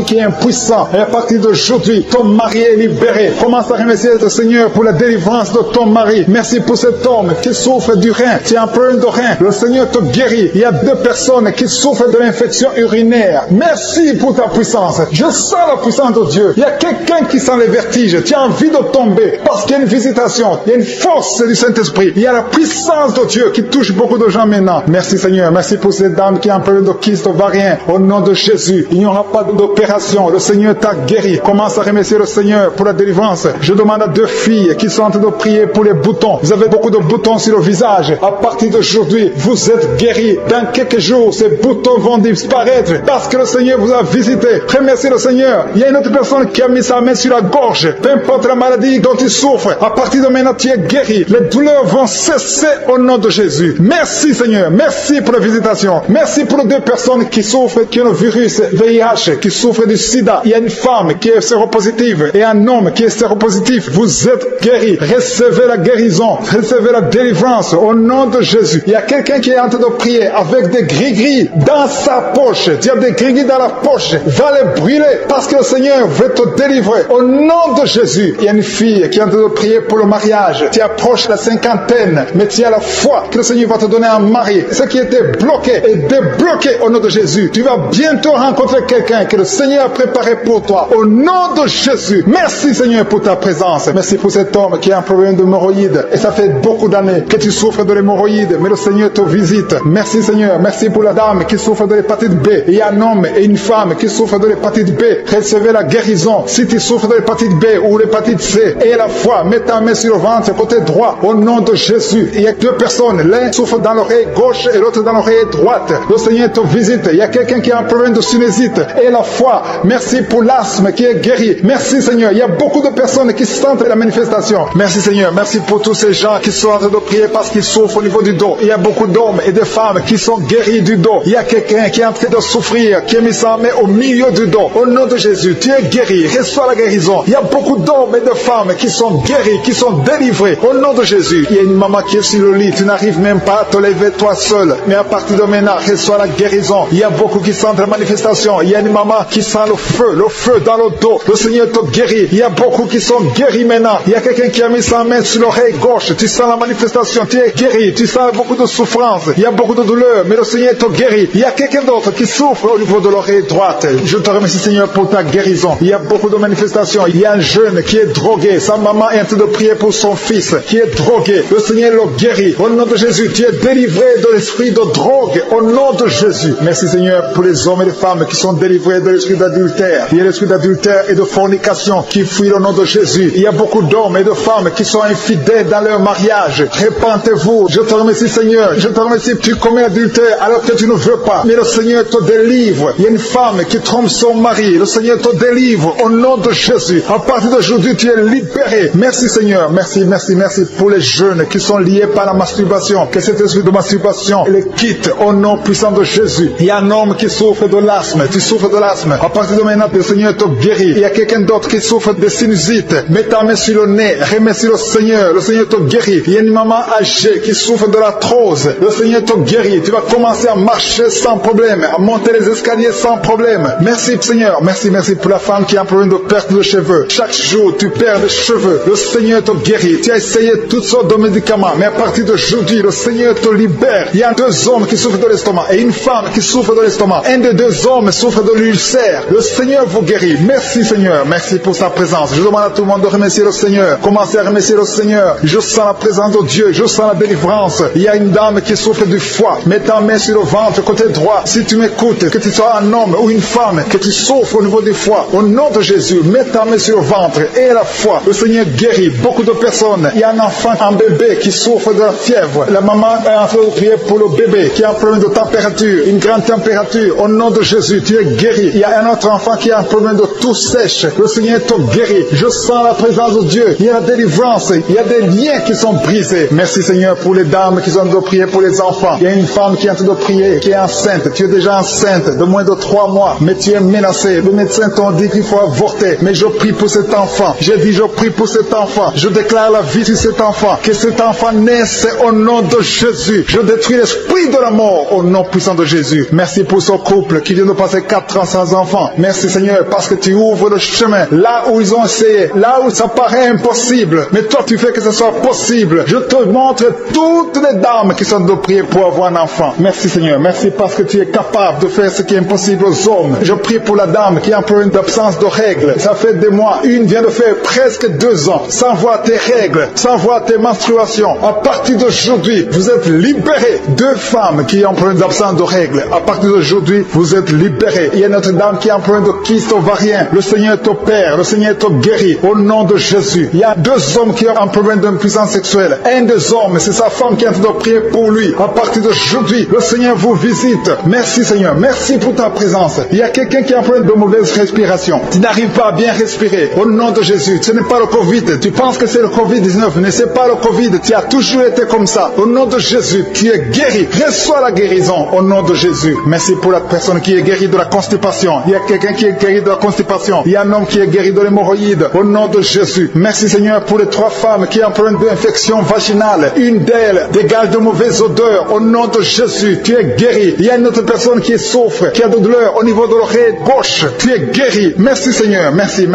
qui est impuissant. Et à partir d'aujourd'hui, ton mari est libéré. Commence à remercier le Seigneur pour la délivrance de ton mari. Merci pour cet homme qui souffre du rein. Tu as un problème de rein. Le Seigneur te guérit. Il y a 2 personnes qui souffrent de l'infection urinaire. Merci pour ta puissance. Je sens la puissance de Dieu. Il y a quelqu'un qui sent les vertiges. Tu as envie de tomber parce qu'il y a une visitation. Il y a une force du Saint-Esprit. Il y a la puissance de Dieu qui touche beaucoup de gens maintenant. Merci Seigneur. Merci pour cette dame qui a un problème de kyste ovarien. Au nom de Jésus, il n'y aura pas d'opération. Le Seigneur t'a guéri. Commence à remercier le Seigneur pour la délivrance. Je demande à 2 filles qui sont en train de prier pour les boutons. Vous avez beaucoup de boutons sur le visage. À partir d'aujourd'hui, vous êtes guéris. Dans quelques jours, ces boutons vont disparaître parce que le Seigneur vous a visité. Remerciez le Seigneur. Il y a une autre personne qui a mis sa main sur la gorge. Peu importe la maladie dont il souffre, à partir de maintenant, tu es guéri. Les douleurs vont cesser au nom de Jésus. Merci Seigneur. Merci pour la visitation. Merci pour les 2 personnes qui souffrent, qui ont le virus VIH, qui souffrent du sida. Il y a une femme qui est séropositive et un homme qui est séropositif. Vous êtes guéris. Recevez la guérison. Recevez la délivrance au nom de Jésus. Il y a quelqu'un qui est en train de prier avec des gris-gris dans sa poche. Tu as des gris-gris dans la poche. Va les brûler parce que le Seigneur veut te délivrer. Au nom de Jésus. Il y a une fille qui est en train de prier pour le mariage. Tu approches la 50aine, mais tu as la foi que le Seigneur va te donner un mari. Ce qui était bloqué est débloqué bloqué au nom de Jésus. Tu vas bientôt rencontrer quelqu'un que le Seigneur a préparé pour toi. Au nom de Jésus. Merci Seigneur pour ta présence. Merci pour cet homme qui a un problème d'hémorroïdes. Et ça fait beaucoup d'années que tu souffres de l'hémorroïde. Mais le Seigneur te visite. Merci Seigneur. Merci pour la dame qui souffre de l'hépatite B. Il y a un homme et une femme qui souffrent de l'hépatite B. Recevez la guérison. Si tu souffres de l'hépatite B ou l'hépatite C, et la foi, mets ta main sur le ventre, côté droit, au nom de Jésus. Il y a deux personnes. L'un souffre dans l'oreille gauche et l'autre dans l'oreille droite. Le Seigneur te visite. Il y a quelqu'un qui a un problème de sinusite. Et la foi. Merci pour l'asthme qui est guéri. Merci Seigneur. Il y a beaucoup de personnes qui sentent la manifestation. Merci Seigneur. Merci pour tous ces gens qui sont en train de prier parce qu'ils souffrent au niveau du dos. Il y a beaucoup d'hommes et de femmes qui sont guéris du dos. Il y a quelqu'un qui est en train de souffrir, qui a mis sa main au milieu du dos. Au nom de Jésus, tu es guéri. Reçois la guérison. Il y a beaucoup d'hommes et de femmes qui sont guéris, qui sont délivrés. Au nom de Jésus, il y a une maman qui est sur le lit. Tu n'arrives même pas à te lever toi seul. Mais à partir de maintenant, reçois la guérison. Il y a beaucoup qui sentent la manifestation. Il y a une maman qui sent le feu dans le dos. Le Seigneur te guérit. Il y a beaucoup qui sont guéris maintenant. Il y a quelqu'un qui a mis sa main sur l'oreille gauche. Tu sens la manifestation. Tu es guéri. Tu sens beaucoup de souffrance. Il y a beaucoup de douleur. Mais le Seigneur te guérit. Il y a quelqu'un d'autre qui souffre au niveau de l'oreille droite. Je te remercie Seigneur pour ta guérison. Il y a beaucoup de manifestations. Il y a un jeune qui est drogué. Sa maman est en train de prier pour son fils qui est drogué. Le Seigneur le guérit. Au nom de Jésus, tu es délivré de l'esprit de drogue. Au nom de Jésus. Merci Seigneur pour les hommes et les femmes qui sont délivrés de l'esprit d'adultère. Il y a l'esprit d'adultère et de fornication qui fuit au nom de Jésus. Il y a beaucoup d'hommes et de femmes qui sont infidèles dans leur mariage. Repentez-vous. Je te remercie Seigneur. Je te remercie. Tu commets l'adultère alors que tu ne veux pas. Mais le Seigneur te délivre. Il y a une femme qui trompe son mari. Le Seigneur te délivre au nom de Jésus. À partir d'aujourd'hui, tu es libéré. Merci Seigneur. Merci pour les jeunes qui sont liés par la masturbation. Que cet esprit de masturbation les quitte au nom puissant de Jésus. Il y a un homme qui souffre de l'asthme. Tu souffres de l'asthme. À partir de maintenant, le Seigneur te guérit. Il y a quelqu'un d'autre qui souffre de sinusite. Mets ta main sur le nez. Remercie le Seigneur. Le Seigneur te guérit. Il y a une maman âgée qui souffre de l'arthrose. Le Seigneur te guérit. Tu vas commencer à marcher sans problème, à monter les escaliers sans problème. Merci Seigneur. Merci pour la femme qui a un problème de perte de cheveux. Chaque jour, tu perds des cheveux. Le Seigneur te guérit. Tu as essayé toutes sortes de médicaments, mais à partir d'aujourd'hui, le Seigneur te libère. Il y a deux hommes qui souffrent de l'estomac et une femme qui souffre de l'estomac. Un des deux hommes souffre de l'ulcère. Le Seigneur vous guérit. Merci Seigneur. Merci pour sa présence. Je demande à tout le monde de remercier le Seigneur. Commencez à remercier le Seigneur. Je sens la présence de Dieu. Je sens la délivrance. Il y a une dame qui souffre du foie. Mets ta main sur le ventre, côté droit. Si tu m'écoutes, que tu sois un homme ou une femme, que tu souffres au niveau du foie, au nom de Jésus, mets ta main sur le ventre et la foi. Le Seigneur guérit beaucoup de personnes. Il y a un enfant, un bébé qui souffre de la fièvre. La maman est en train de prier pour le bébé qui a un problème de température, une grande température. Au nom de Jésus, tu es guéri. Il y a un autre enfant qui a un problème de toux sèche. Le Seigneur te guérit. Je sens la présence de Dieu. Il y a la délivrance. Il y a des liens qui sont brisés. Merci Seigneur pour les dames qui sont en train de prier pour les enfants. Il y a une femme qui est en train de prier, qui est enceinte. Tu es déjà enceinte de moins de 3 mois, mais tu es menacée. Le médecin t'a dit qu'il faut avorter. Mais je prie pour cet enfant. J'ai dit, je prie pour cet enfant. Je déclare la vie sur cet enfant. Que cet enfant naisse au nom de Jésus. Je détruis l'esprit de la mort au nom puissant de Jésus. Merci pour ce couple qui vient de passer 4 ans sans enfant. Merci Seigneur parce que tu ouvres le chemin là où ils ont essayé, là où ça paraît impossible. Mais toi tu fais que ce soit possible. Je te montre toutes les dames qui sont de prier pour avoir un enfant. Merci Seigneur. Merci parce que tu es capable de faire ce qui est impossible aux hommes. Je prie pour la dame qui a un problème d'absence de règles. Ça fait des mois. Une vient de faire presque 2 ans sans voir tes règles, sans voir tes menstruations. À partir d'aujourd'hui, vous êtes libérés. 2 femmes qui ont un problème d'absence de règles. À partir d'aujourd'hui, vous êtes libérés. Il y a notre dame qui a un problème de kyste ovarien. Le Seigneur t'opère. Le Seigneur te guérit. Au nom de Jésus. Il y a 2 hommes qui ont un problème d'impuissance sexuelle. Un des hommes, c'est sa femme qui est en train de prier pour lui. À partir d'aujourd'hui, le Seigneur vous visite. Merci Seigneur. Merci pour ta présence. Il y a quelqu'un qui a un problème de mauvaise respiration. Tu n'arrives pas à bien respirer. Au nom de Jésus. Ce n'est pas le Covid. Tu penses que c'est le Covid-19. Mais ce n'est pas le Covid. Tu as toujours été comme ça. Au nom de Jésus, tu es guéri. Reçois la guérison au nom de Jésus. Merci pour la personne qui est guérie de la constipation. Il y a quelqu'un qui est guéri de la constipation. Il y a un homme qui est guéri de l'hémorroïde. Au nom de Jésus. Merci Seigneur pour les 3 femmes qui ont un problème d'infection vaginale. Une d'elles dégage de mauvaises odeurs. Au nom de Jésus, tu es guéri. Il y a une autre personne qui souffre, qui a de douleur au niveau de l'oreille gauche. Tu es guéri. Merci Seigneur. Merci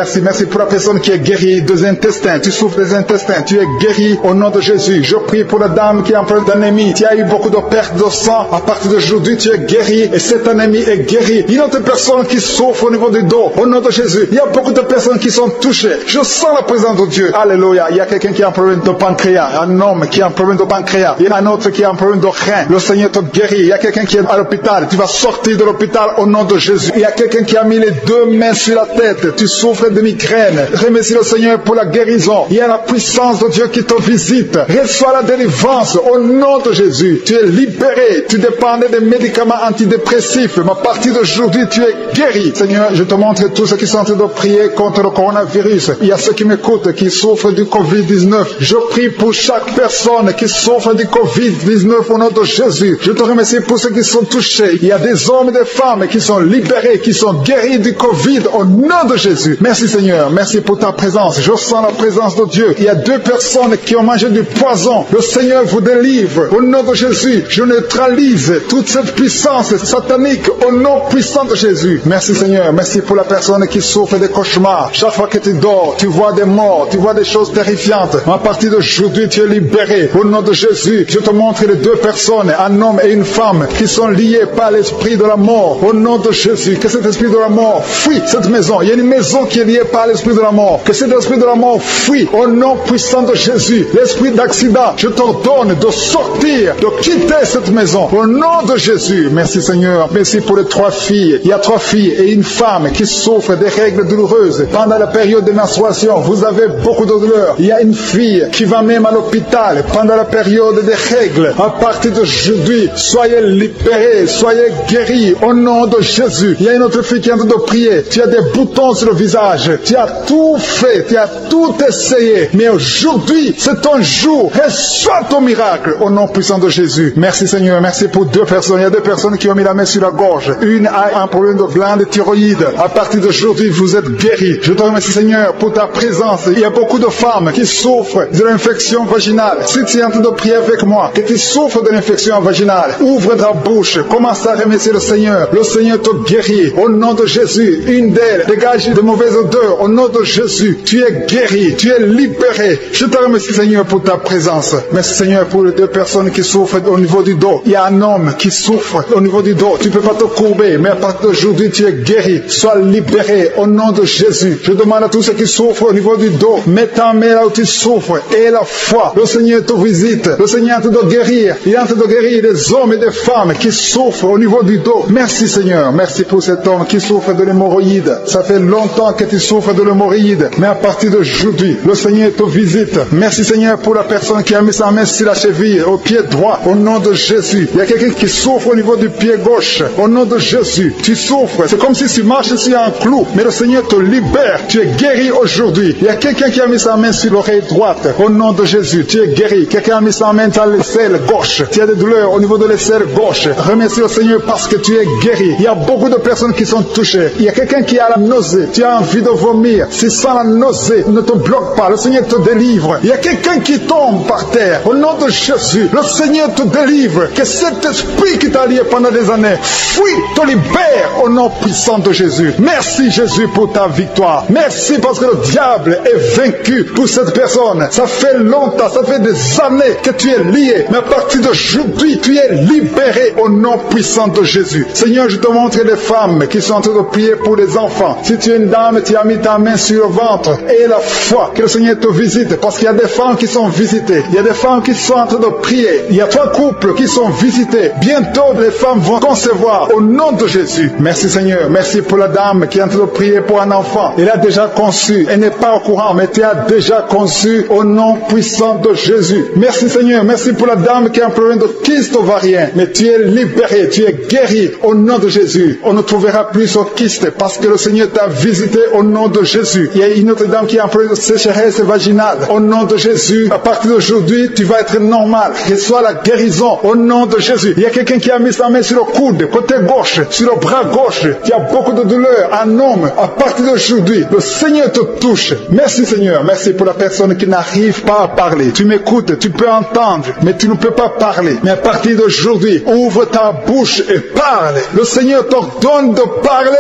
pour la personne qui est guérie des intestins. Tu souffres des intestins. Tu es guéri au nom de Jésus. Je prie pour la dame qui a un problème d'anémie. Tu as eu beaucoup de perte de sang. À partir de d'aujourd'hui, tu es guéri et cet ennemi est guéri. Il y a d'autres personnes qui souffrent au niveau du dos. Au nom de Jésus, il y a beaucoup de personnes qui sont touchées. Je sens la présence de Dieu. Alléluia. Il y a quelqu'un qui a un problème de pancréas, un homme qui a un problème de pancréas. Il y en a un autre qui a un problème de rein. Le Seigneur te guérit. Il y a quelqu'un qui est à l'hôpital. Tu vas sortir de l'hôpital au nom de Jésus. Il y a quelqu'un qui a mis les deux mains sur la tête. Tu souffres de migraine. Remercie le Seigneur pour la guérison. Il y a la puissance de Dieu qui te visite. Reçois la délivrance au nom de Jésus. Tu es libéré. Tu dépendais des médicaments antidépressifs. Mais à partir d'aujourd'hui, tu es guéri. Seigneur, je te montre tous ceux qui sont en train de prier contre le coronavirus. Il y a ceux qui m'écoutent, qui souffrent du Covid-19. Je prie pour chaque personne qui souffre du Covid-19 au nom de Jésus. Je te remercie pour ceux qui sont touchés. Il y a des hommes et des femmes qui sont libérés, qui sont guéris du Covid au nom de Jésus. Merci Seigneur. Merci pour ta présence. Je sens la présence de Dieu. Il y a deux personnes qui ont mangé du poison. Le Seigneur vous délivre. Au nom de Jésus, je neutralise toute cette puissance satanique au nom puissant de Jésus. Merci Seigneur. Merci pour la personne qui souffre des cauchemars. Chaque fois que tu dors, tu vois des morts, tu vois des choses terrifiantes. À partir d'aujourd'hui, tu es libéré. Au nom de Jésus, je te montre les deux personnes, un homme et une femme, qui sont liés par l'esprit de la mort. Au nom de Jésus, que cet esprit de la mort fuit cette maison. Il y a une maison qui est liée par l'esprit de la mort. Que cet esprit de la mort fuit. Au nom puissant de Jésus, l'esprit d'accident, je t'ordonne de sortir, de quitter cette maison. Au nom de Jésus, merci Seigneur. Merci pour les trois filles. Il y a trois filles et une femme qui souffrent des règles douloureuses. Pendant la période de menstruation, vous avez beaucoup de douleurs. Il y a une fille qui va même à l'hôpital pendant la période des règles. À partir d'aujourd'hui, soyez libérés, soyez guéris au nom de Jésus. Il y a une autre fille qui est en train de prier. Tu as des boutons sur le visage. Tu as tout fait, tu as tout essayé. Mais aujourd'hui, c'est ton jour. Reçois ton miracle au nom puissant de Jésus. Merci Seigneur, merci pour deux personnes. Il y a deux personnes qui ont mis la main sur la gorge. Une a un problème de glande thyroïde. À partir d'aujourd'hui, vous êtes guéris. Je te remercie Seigneur pour ta présence. Il y a beaucoup de femmes qui souffrent de l'infection vaginale. Si tu es en train de prier avec moi, que tu souffres de l'infection vaginale, ouvre ta bouche, commence à remercier le Seigneur. Le Seigneur te guérit. Au nom de Jésus, une d'elles dégage de mauvaises odeurs. Au nom de Jésus, tu es guéri, tu es libéré. Je te remercie Seigneur pour ta présence. Merci Seigneur pour les deux personnes qui souffrent au niveau du dos. Il y a un homme qui souffre au niveau du dos. Tu ne peux pas te courber, mais à partir d'aujourd'hui, tu es guéri. Sois libéré au nom de Jésus. Je demande à tous ceux qui souffrent au niveau du dos, mets ta main là où tu souffres et la foi. Le Seigneur te visite. Le Seigneur est en train de guérir. Il est en train de guérir des hommes et des femmes qui souffrent au niveau du dos. Merci Seigneur. Merci pour cet homme qui souffre de l'hémorroïde. Ça fait longtemps que tu souffres de l'hémorroïde, mais à partir d'aujourd'hui, le Seigneur te visite. Merci Seigneur pour la personne qui a mis sa main sur la cheville, au pied droit, au nom de Jésus. Il y a quelqu'un qui souffre au niveau du pied gauche. Au nom de Jésus, tu souffres. C'est comme si tu marches sur un clou, mais le Seigneur te libère. Tu es guéri aujourd'hui. Il y a quelqu'un qui a mis sa main sur l'oreille droite. Au nom de Jésus, tu es guéri. Quelqu'un a mis sa main sur l'aisselle gauche. Tu as des douleurs au niveau de l'aisselle gauche. Remercie le Seigneur parce que tu es guéri. Il y a beaucoup de personnes qui sont touchées. Il y a quelqu'un qui a la nausée. Tu as envie de vomir. Si sans la nausée ne te bloque pas, le Seigneur te délivre. Il y a quelqu'un qui tombe par terre. Au nom de Jésus, le Seigneur te délivre. Que cet esprit qui t'a lié pendant des années fuit, te libère au nom puissant de Jésus. Merci Jésus pour ta victoire. Merci parce que le diable est vaincu pour cette personne. Ça fait longtemps, ça fait des années que tu es lié. Mais à partir d'aujourd'hui, tu es libéré au nom puissant de Jésus. Seigneur, je te montre les femmes qui sont en train de prier pour les enfants. Si tu es une dame, tu as mis ta main sur le ventre et la foi que le Seigneur te visite. Parce qu'il y a des femmes qui sont visitées. Il y a des femmes qui sont en train de prier. Il y a 3 couples qui sont visités. Bientôt, les femmes vont concevoir au nom de Jésus. Merci Seigneur. Merci pour la dame qui est en train de prier pour un enfant. Elle a déjà conçu. Elle n'est pas au courant, mais tu as déjà conçu au nom puissant de Jésus. Merci Seigneur. Merci pour la dame qui a un problème de kyste ovarien. Mais tu es libéré. Tu es guéri au nom de Jésus. On ne trouvera plus ce kyste parce que le Seigneur t'a visité au nom de Jésus. Il y a une autre dame qui a un problème de sécheresse vaginale. Au nom de Jésus, à partir d'aujourd'hui, tu vas être normal. Reçois la guérison au nom de Jésus. Il y a quelqu'un qui a mis sa main sur le coude, côté gauche, sur le bras gauche. Tu as beaucoup de douleur. Un homme, à partir d'aujourd'hui, le Seigneur te touche. Merci Seigneur. Merci pour la personne qui n'arrive pas à parler. Tu m'écoutes, tu peux entendre, mais tu ne peux pas parler. Mais à partir d'aujourd'hui, ouvre ta bouche et parle. Le Seigneur t'ordonne de parler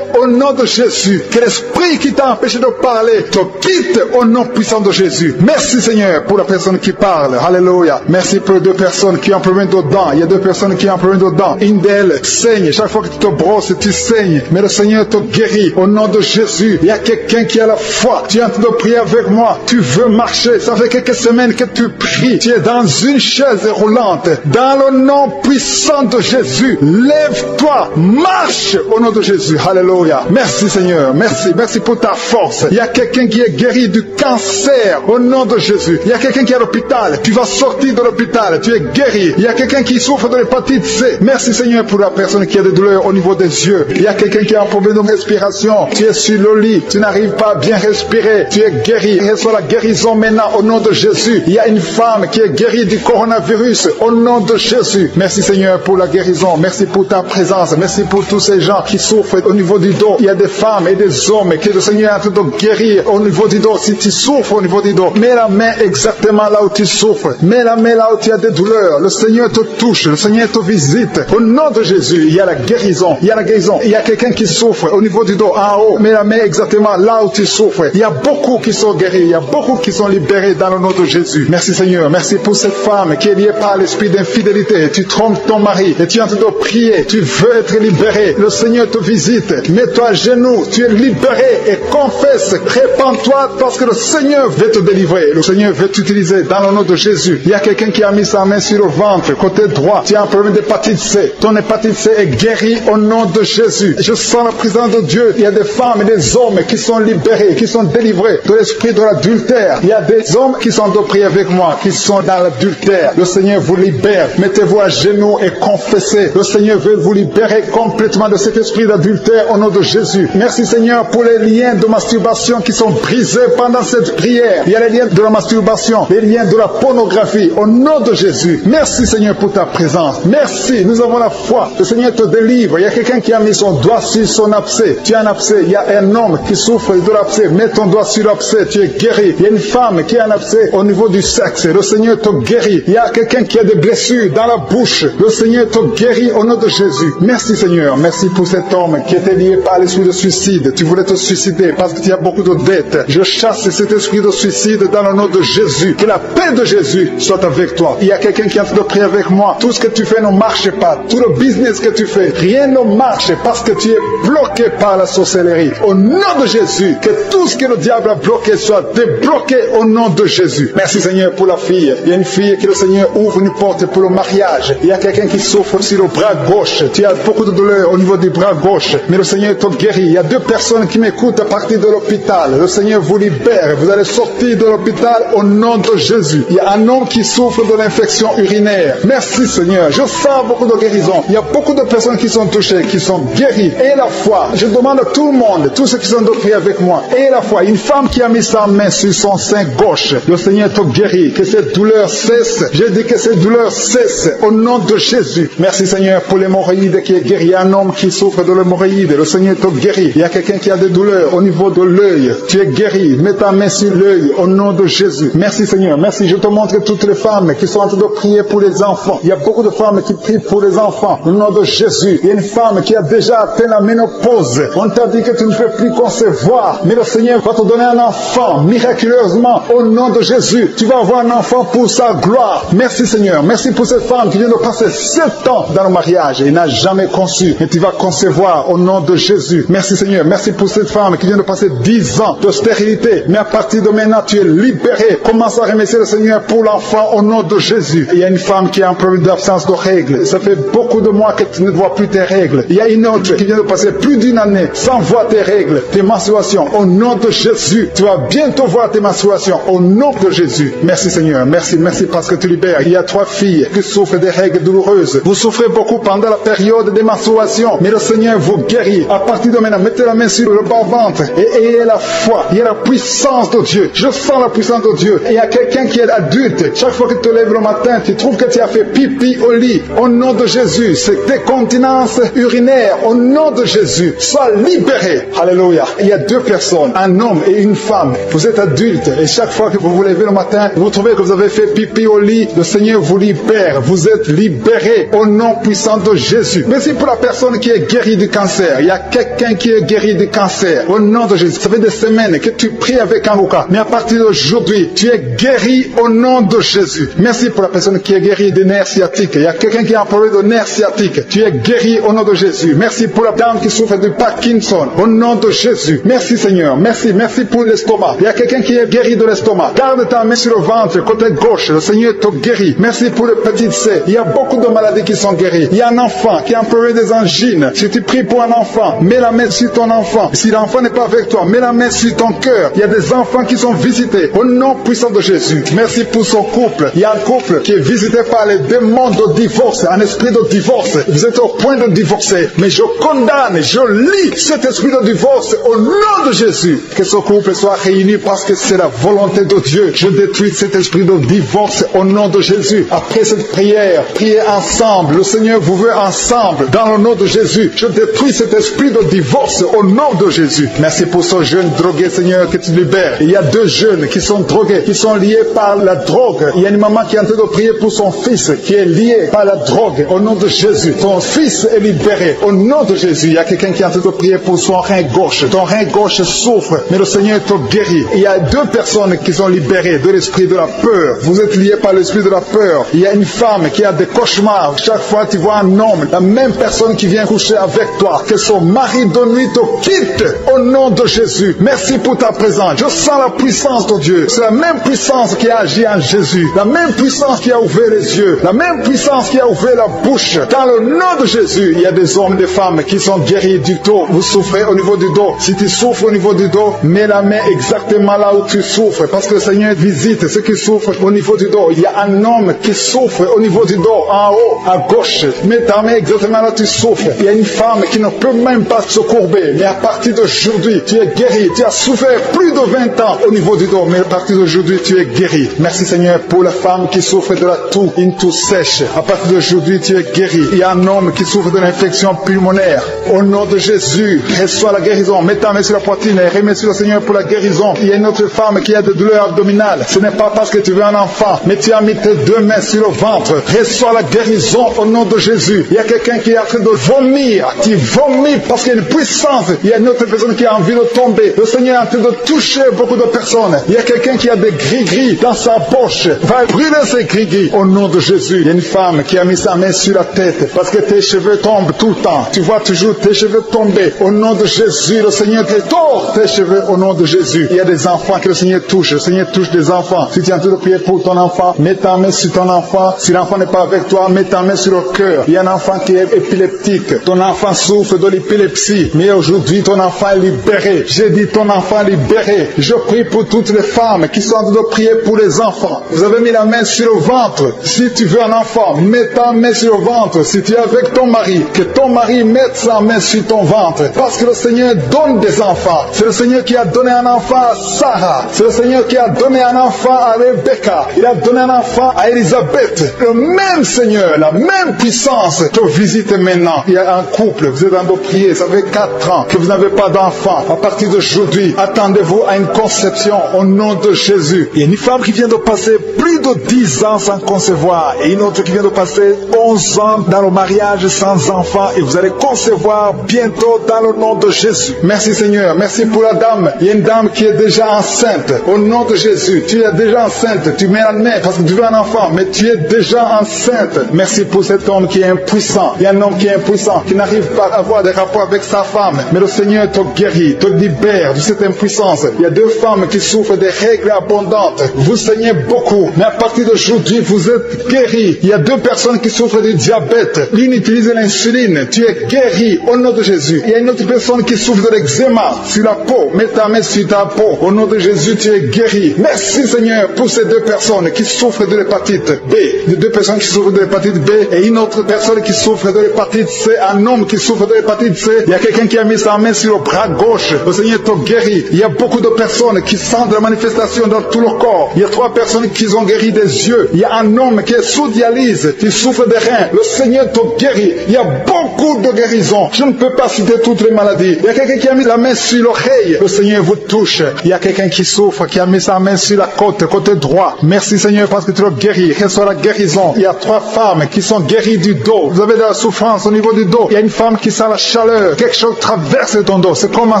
au nom de Jésus. Que l'esprit qui t'a empêché de parler te quitte au nom puissant de Jésus. Merci Seigneur pour la personne qui parle. Alléluia. Merci pour les 2 personnes qui ont un problème de dents. Il y a 2 personnes qui ont un problème dedans. Une d'elles saigne. Chaque fois que tu te brosses, tu saignes. Mais le Seigneur te guérit. Au nom de Jésus, il y a quelqu'un qui a la foi. Tu es en train de prier avec moi. Tu veux marcher. Ça fait quelques semaines que tu pries. Tu es dans une chaise roulante. Dans le nom puissant de Jésus, lève-toi. Marche au nom de Jésus. Alléluia. Merci Seigneur. Merci. Merci pour ta force. Il y a quelqu'un qui est guéri du cancer au nom de Jésus. Il y a quelqu'un qui est à l'hôpital. Tu vas sortir de l'hôpital. Tu es guéri. Il y a quelqu'un qui souffre de l'hépatite C. Merci Seigneur pour la personne qui a des douleurs au niveau des yeux. Il y a quelqu'un qui a un problème de respiration. Tu es sur le lit. Tu n'arrives pas à bien respirer. Tu es guéri. Reçois la guérison maintenant au nom de Jésus. Il y a une femme qui est guérie du coronavirus au nom de Jésus. Merci Seigneur pour la guérison. Merci pour ta présence. Merci pour tous ces gens qui souffrent au niveau du dos. Il y a des femmes et des hommes que le Seigneur est en train de guérir au niveau du dos. Si tu souffres au niveau du dos, mets la main exactement là où tu souffres. Mets la main là où tu as des douleurs. Le Seigneur te touche. Le Seigneur te visite. Au nom de Jésus, il y a la guérison. Il y a la guérison. Il y a quelqu'un qui souffre au niveau du dos, en haut. Mets la main exactement là où tu souffres. Il y a beaucoup qui sont guéris. Il y a beaucoup qui sont libérés dans le nom de Jésus. Merci Seigneur. Merci pour cette femme qui est liée par l'esprit d'infidélité. Tu trompes ton mari et tu es en train de prier. Tu veux être libéré. Le Seigneur te visite. Mets-toi à genoux. Tu es libéré et confesse. Répands-toi parce que le Seigneur veut te délivrer. Le Seigneur veut t'utiliser dans le nom de Jésus. Il y a quelqu'un qui a mis sa main sur le ventre, côté droit. Tu as un problème d'hépatite C. Ton hépatite C est guérie au nom de Jésus. Je sens la présence de Dieu. Il y a des femmes et des hommes qui sont libérés, qui sont délivrés de l'esprit de l'adultère. Il y a des hommes qui sont de prier avec moi, qui sont dans l'adultère. Le Seigneur vous libère. Mettez-vous à genoux et confessez. Le Seigneur veut vous libérer complètement de cet esprit d'adultère au nom de Jésus. Merci Seigneur pour les liens de masturbation qui sont brisés pendant cette prière. Il y a les liens de la masturbation, les liens de la pornographie au nom de Jésus. Merci Seigneur pour ta présence. Merci, nous avons la foi. Le Seigneur te délivre. Il y a quelqu'un qui a mis son doigt sur son abcès. Tu as un abcès. Il y a un homme qui souffre de l'abcès. Mets ton doigt sur l'abcès. Tu es guéri. Il y a une femme qui a un abcès au niveau du sexe. Le Seigneur te guérit. Il y a quelqu'un qui a des blessures dans la bouche. Le Seigneur te guérit au nom de Jésus. Merci Seigneur. Merci pour cet homme qui était lié par l'esprit de suicide. Tu voulais te suicider parce que tu as beaucoup de dettes. Je chasse cet esprit de suicide dans le nom de Jésus. Que la paix de Jésus soit avec toi. Il y a quelqu'un qui est en train de prier avec moi. Tout ce que tu fais ne marche pas. Tout le business que tu fais, rien ne marche parce que tu es bloqué par la sorcellerie. Au nom de Jésus, que tout ce que le diable a bloqué soit débloqué au nom de Jésus. Merci Seigneur pour la fille. Il y a une fille que le Seigneur ouvre une porte pour le mariage. Il y a quelqu'un qui souffre sur le bras gauche. Tu as beaucoup de douleur au niveau du bras gauche. Mais le Seigneur te guérit. Il y a 2 personnes qui m'écoutent à partir de l'hôpital. Le Seigneur vous libère. Vous allez sortir de l'hôpital au nom de Jésus. Il y a un homme qui souffre de l'infection urinaire. Merci Seigneur. Je sens beaucoup de guérison. Il y a beaucoup de personnes qui sont touchées, qui sont guéries. Et la foi. Je demande à tout le monde, tous ceux qui sont de prier avec moi. Et la foi. Une femme qui a mis sa main sur son sein gauche. Le Seigneur te guérit. Que cette douleur cesse. Je dis que cette douleur cesse au nom de Jésus. Merci Seigneur pour l'hémorroïde qui est guéri. Il y a un homme qui souffre de l'hémorroïde. Le Seigneur te guérit. Il y a quelqu'un qui a des douleurs au niveau de l'œil. Tu es guéri. Mets ta main sur l'œil au nom de Jésus. Merci Seigneur. Merci. Je te montre toutes les femmes qui sont en train de prier pour les enfants. Il y a beaucoup de femmes qui prient pour les enfants. Au nom de Jésus. Il y a une femme qui a déjà atteint la ménopause. On t'a dit que tu ne peux plus concevoir. Mais le Seigneur va te donner un enfant miraculeusement au nom de Jésus. Tu vas avoir un enfant pour sa gloire. Merci Seigneur. Merci pour cette femme qui vient de passer 7 ans dans le mariage et n'a jamais conçu. Et tu vas concevoir au nom de Jésus. Merci Seigneur. Merci pour cette femme qui vient de passer 10 ans de stérilité. Mais à partir de maintenant, tu es libéré. Commence à remercier le Seigneur pour l'enfant au nom de Jésus. Il y a une femme qui a un problème d'absence de règles. Ça fait beaucoup de mois que tu ne vois plus tes règles. Il y a une autre qui vient de passer plus d'1 année sans voir tes règles, tes menstruations. Au nom de Jésus, tu vas bientôt voir tes menstruations. Au nom de Jésus. Merci Seigneur. Merci parce que tu libères. Il y a 3 filles qui souffrent des règles douloureuses. Vous souffrez beaucoup pendant la période des menstruations. Mais le Seigneur vous guérit. À partir de maintenant, mettez la main sur le bas-ventre et ayez la foi. Il y a la puissance de Dieu. Je sens la puissance de Dieu. Et il y a quelqu'un qui est adulte. Chaque fois que tu te lèves le matin, tu trouves que tu as fait pipi au lit. Au nom de Jésus, c'est décontinence urinaire. Au nom de Jésus, sois libéré. Alléluia. Il y a 2 personnes, un homme et une femme. Vous êtes adulte et chaque fois que vous vous levez le matin, vous trouvez que vous avez fait pipi au lit. Le Seigneur vous libère. Vous êtes libéré au nom puissant de Jésus. Merci pour la personne qui est guérie du cancer. Il y a quelqu'un qui est guéri du cancer. Au nom de Jésus. Ça fait des semaines que tu pries avec Anouka. Mais à partir d'aujourd'hui, tu es guéri au nom de Jésus. Merci pour la personne qui est guérie des nerfs sciatiques. Il y a quelqu'un quelqu'un qui a un problème de nerf sciatique. Tu es guéri au nom de Jésus. Merci pour la dame qui souffre de Parkinson. Au nom de Jésus. Merci Seigneur. Merci. Merci pour l'estomac. Il y a quelqu'un qui est guéri de l'estomac. Garde ta main sur le ventre, côté gauche. Le Seigneur te guérit. Merci pour le petit C. Il y a beaucoup de maladies qui sont guéries. Il y a un enfant qui a un problème des angines. Si tu pries pour un enfant, mets la main sur ton enfant. Si l'enfant n'est pas avec toi, mets la main sur ton cœur. Il y a des enfants qui sont visités au nom puissant de Jésus. Merci pour son couple. Il y a un couple qui est visité par les démons de divorce, un esprit de divorce. Vous êtes au point de divorcer. Mais je condamne, je lis cet esprit de divorce au nom de Jésus. Que ce couple soit réuni parce que c'est la volonté de Dieu. Je détruis cet esprit de divorce au nom de Jésus. Après cette prière, priez ensemble. Le Seigneur vous veut ensemble. Dans le nom de Jésus, je détruis cet esprit de divorce au nom de Jésus. Merci pour ce jeune drogué, Seigneur, que tu libères. Il y a 2 jeunes qui sont drogués, qui sont liés par la drogue. Il y a une maman qui est en train de prier pour son fils qui est lié par la drogue. Au nom de Jésus, ton fils est libéré. Au nom de Jésus, il y a quelqu'un qui est en train de prier pour son rein gauche. Ton rein gauche souffre, mais le Seigneur te guérit. Il y a 2 personnes qui sont libérées de l'esprit de la peur. Vous êtes liés par l'esprit de la peur. Il y a une femme qui a des cauchemars. Chaque fois tu vois un homme, la même personne qui vient coucher avec toi, que son mari de nuit te quitte. Au nom de Jésus, merci pour ta présence. Je sens la puissance de Dieu. C'est la même puissance qui a agi en Jésus. La même puissance qui a ouvert les yeux. La même puissance qui a ouvert la bouche. Dans le nom de Jésus, il y a des hommes, des femmes qui sont guéris du dos. Vous souffrez au niveau du dos. Si tu souffres au niveau du dos, mets la main exactement là où tu souffres. Parce que le Seigneur visite ceux qui souffrent au niveau du dos. Il y a un homme qui souffre au niveau du dos, en haut, à gauche. Mets ta main exactement là où tu souffres. Il y a une femme qui ne peut même pas se courber. Mais à partir d'aujourd'hui, tu es guéri. Tu as souffert plus de 20 ans au niveau du dos. Mais à partir d'aujourd'hui, tu es guéri. Merci Seigneur pour la femme qui souffre de la toux, une toux sèche. À partir d'aujourd'hui, tu es guéri. Il y a un homme qui souffre de l'infection pulmonaire. Au nom de Jésus, reçois la guérison. Mets ta main sur la poitrine et remercie le Seigneur pour la guérison. Il y a une autre femme qui a des douleurs abdominales. Ce n'est pas parce que tu veux un enfant, mais tu as mis tes 2 mains sur le ventre. Reçois la guérison au nom de Jésus. Il y a quelqu'un qui est en train de vomir. Tu vomis parce qu'il y a une puissance. Il y a une autre personne qui a envie de tomber. Le Seigneur est en train de toucher beaucoup de personnes. Il y a quelqu'un qui a des gris-gris dans sa poche. Va brûler ces gris-gris au nom de Jésus. Il y a une femme qui a mis sa main sur la tête parce que tes cheveux tombent tout le temps. Tu vois toujours tes cheveux tomber. Au nom de Jésus, le Seigneur te tord tes cheveux au nom de Jésus. Il y a des enfants que le Seigneur touche. Le Seigneur touche des enfants. Si tu es en train de prier pour ton enfant, mets ta main sur ton enfant. Si l'enfant n'est pas avec toi, mets ta main sur le cœur. Il y a un enfant qui est épileptique. Ton enfant souffre de l'épilepsie. Mais aujourd'hui, ton enfant est libéré. J'ai dit ton enfant libéré. Je prie pour toutes les femmes qui sont en train de prier pour les enfants. Vous avez mis la main sur le ventre. Si tu veux un enfant, mets ta main sur le ventre. Si tu es avec ton mari, que ton mari mette sa main sur ton ventre. Parce que le Seigneur donne des enfants. C'est le Seigneur qui a donné un enfant à Sarah. C'est le Seigneur qui a donné un enfant à Rebecca. Il a donné un enfant à Élisabeth. Le même Seigneur, la même puissance te visite maintenant. Il y a un couple, vous êtes en train de prier, ça fait 4 ans que vous n'avez pas d'enfant. À partir d'aujourd'hui, attendez-vous à une conception au nom de Jésus. Il y a une femme qui vient de passer plus de 10 ans sans concevoir et une autre qui vient de passer 11 ans dans le mariage sans enfant et vous allez concevoir bientôt dans le nom de Jésus. Merci Seigneur, merci pour la dame. Il y a une dame qui est déjà enceinte. Au nom de Jésus, tu es déjà enceinte. Tu mets la main parce que tu veux un enfant, mais tu es déjà enceinte. Merci pour cet homme qui est impuissant. Il y a un homme qui est impuissant, qui n'arrive pas à avoir des rapports avec sa femme. Mais le Seigneur te guérit, te libère de cette impuissance. Il y a 2 femmes qui souffrent des règles abondantes. Vous saignez beaucoup, mais à partir d'aujourd'hui, vous êtes guéris. Il y a 2 personnes qui souffrent du diabète. L'une utilise l'insuline. Tu es guéri au nom de Jésus. Il y a une autre personne qui souffre de l'eczéma sur la peau. Mets ta main sur ta peau. Au nom de Jésus, tu es guéri. Merci Seigneur pour ces 2 personnes qui souffrent de l'hépatite B. Les 2 personnes qui souffrent de l'hépatite B et une autre personne qui souffre de l'hépatite C. Un homme qui souffre de l'hépatite C. Il y a quelqu'un qui a mis sa main sur le bras gauche. Le Seigneur te guérit. Il y a beaucoup de personnes qui sentent la manifestation dans tout le corps. Il y a 3 personnes qui ont guéri des yeux. Il y a un homme qui est sous dialyse, qui souffre des reins. Le Seigneur te guérit. Il y a beaucoup de guérisons. Je ne peux pas citer toutes les maladies. Il y a quelqu'un qui a mis la main sur l'oreille. Le Seigneur vous touche. Il y a quelqu'un qui souffre, qui a mis sa main sur la côte, côté droit. Merci Seigneur parce que tu le guéris. Reçois la guérison. Il y a 3 femmes qui sont guéries du dos. Vous avez de la souffrance au niveau du dos. Il y a une femme qui sent la chaleur. Quelque chose traverse ton dos. C'est comme un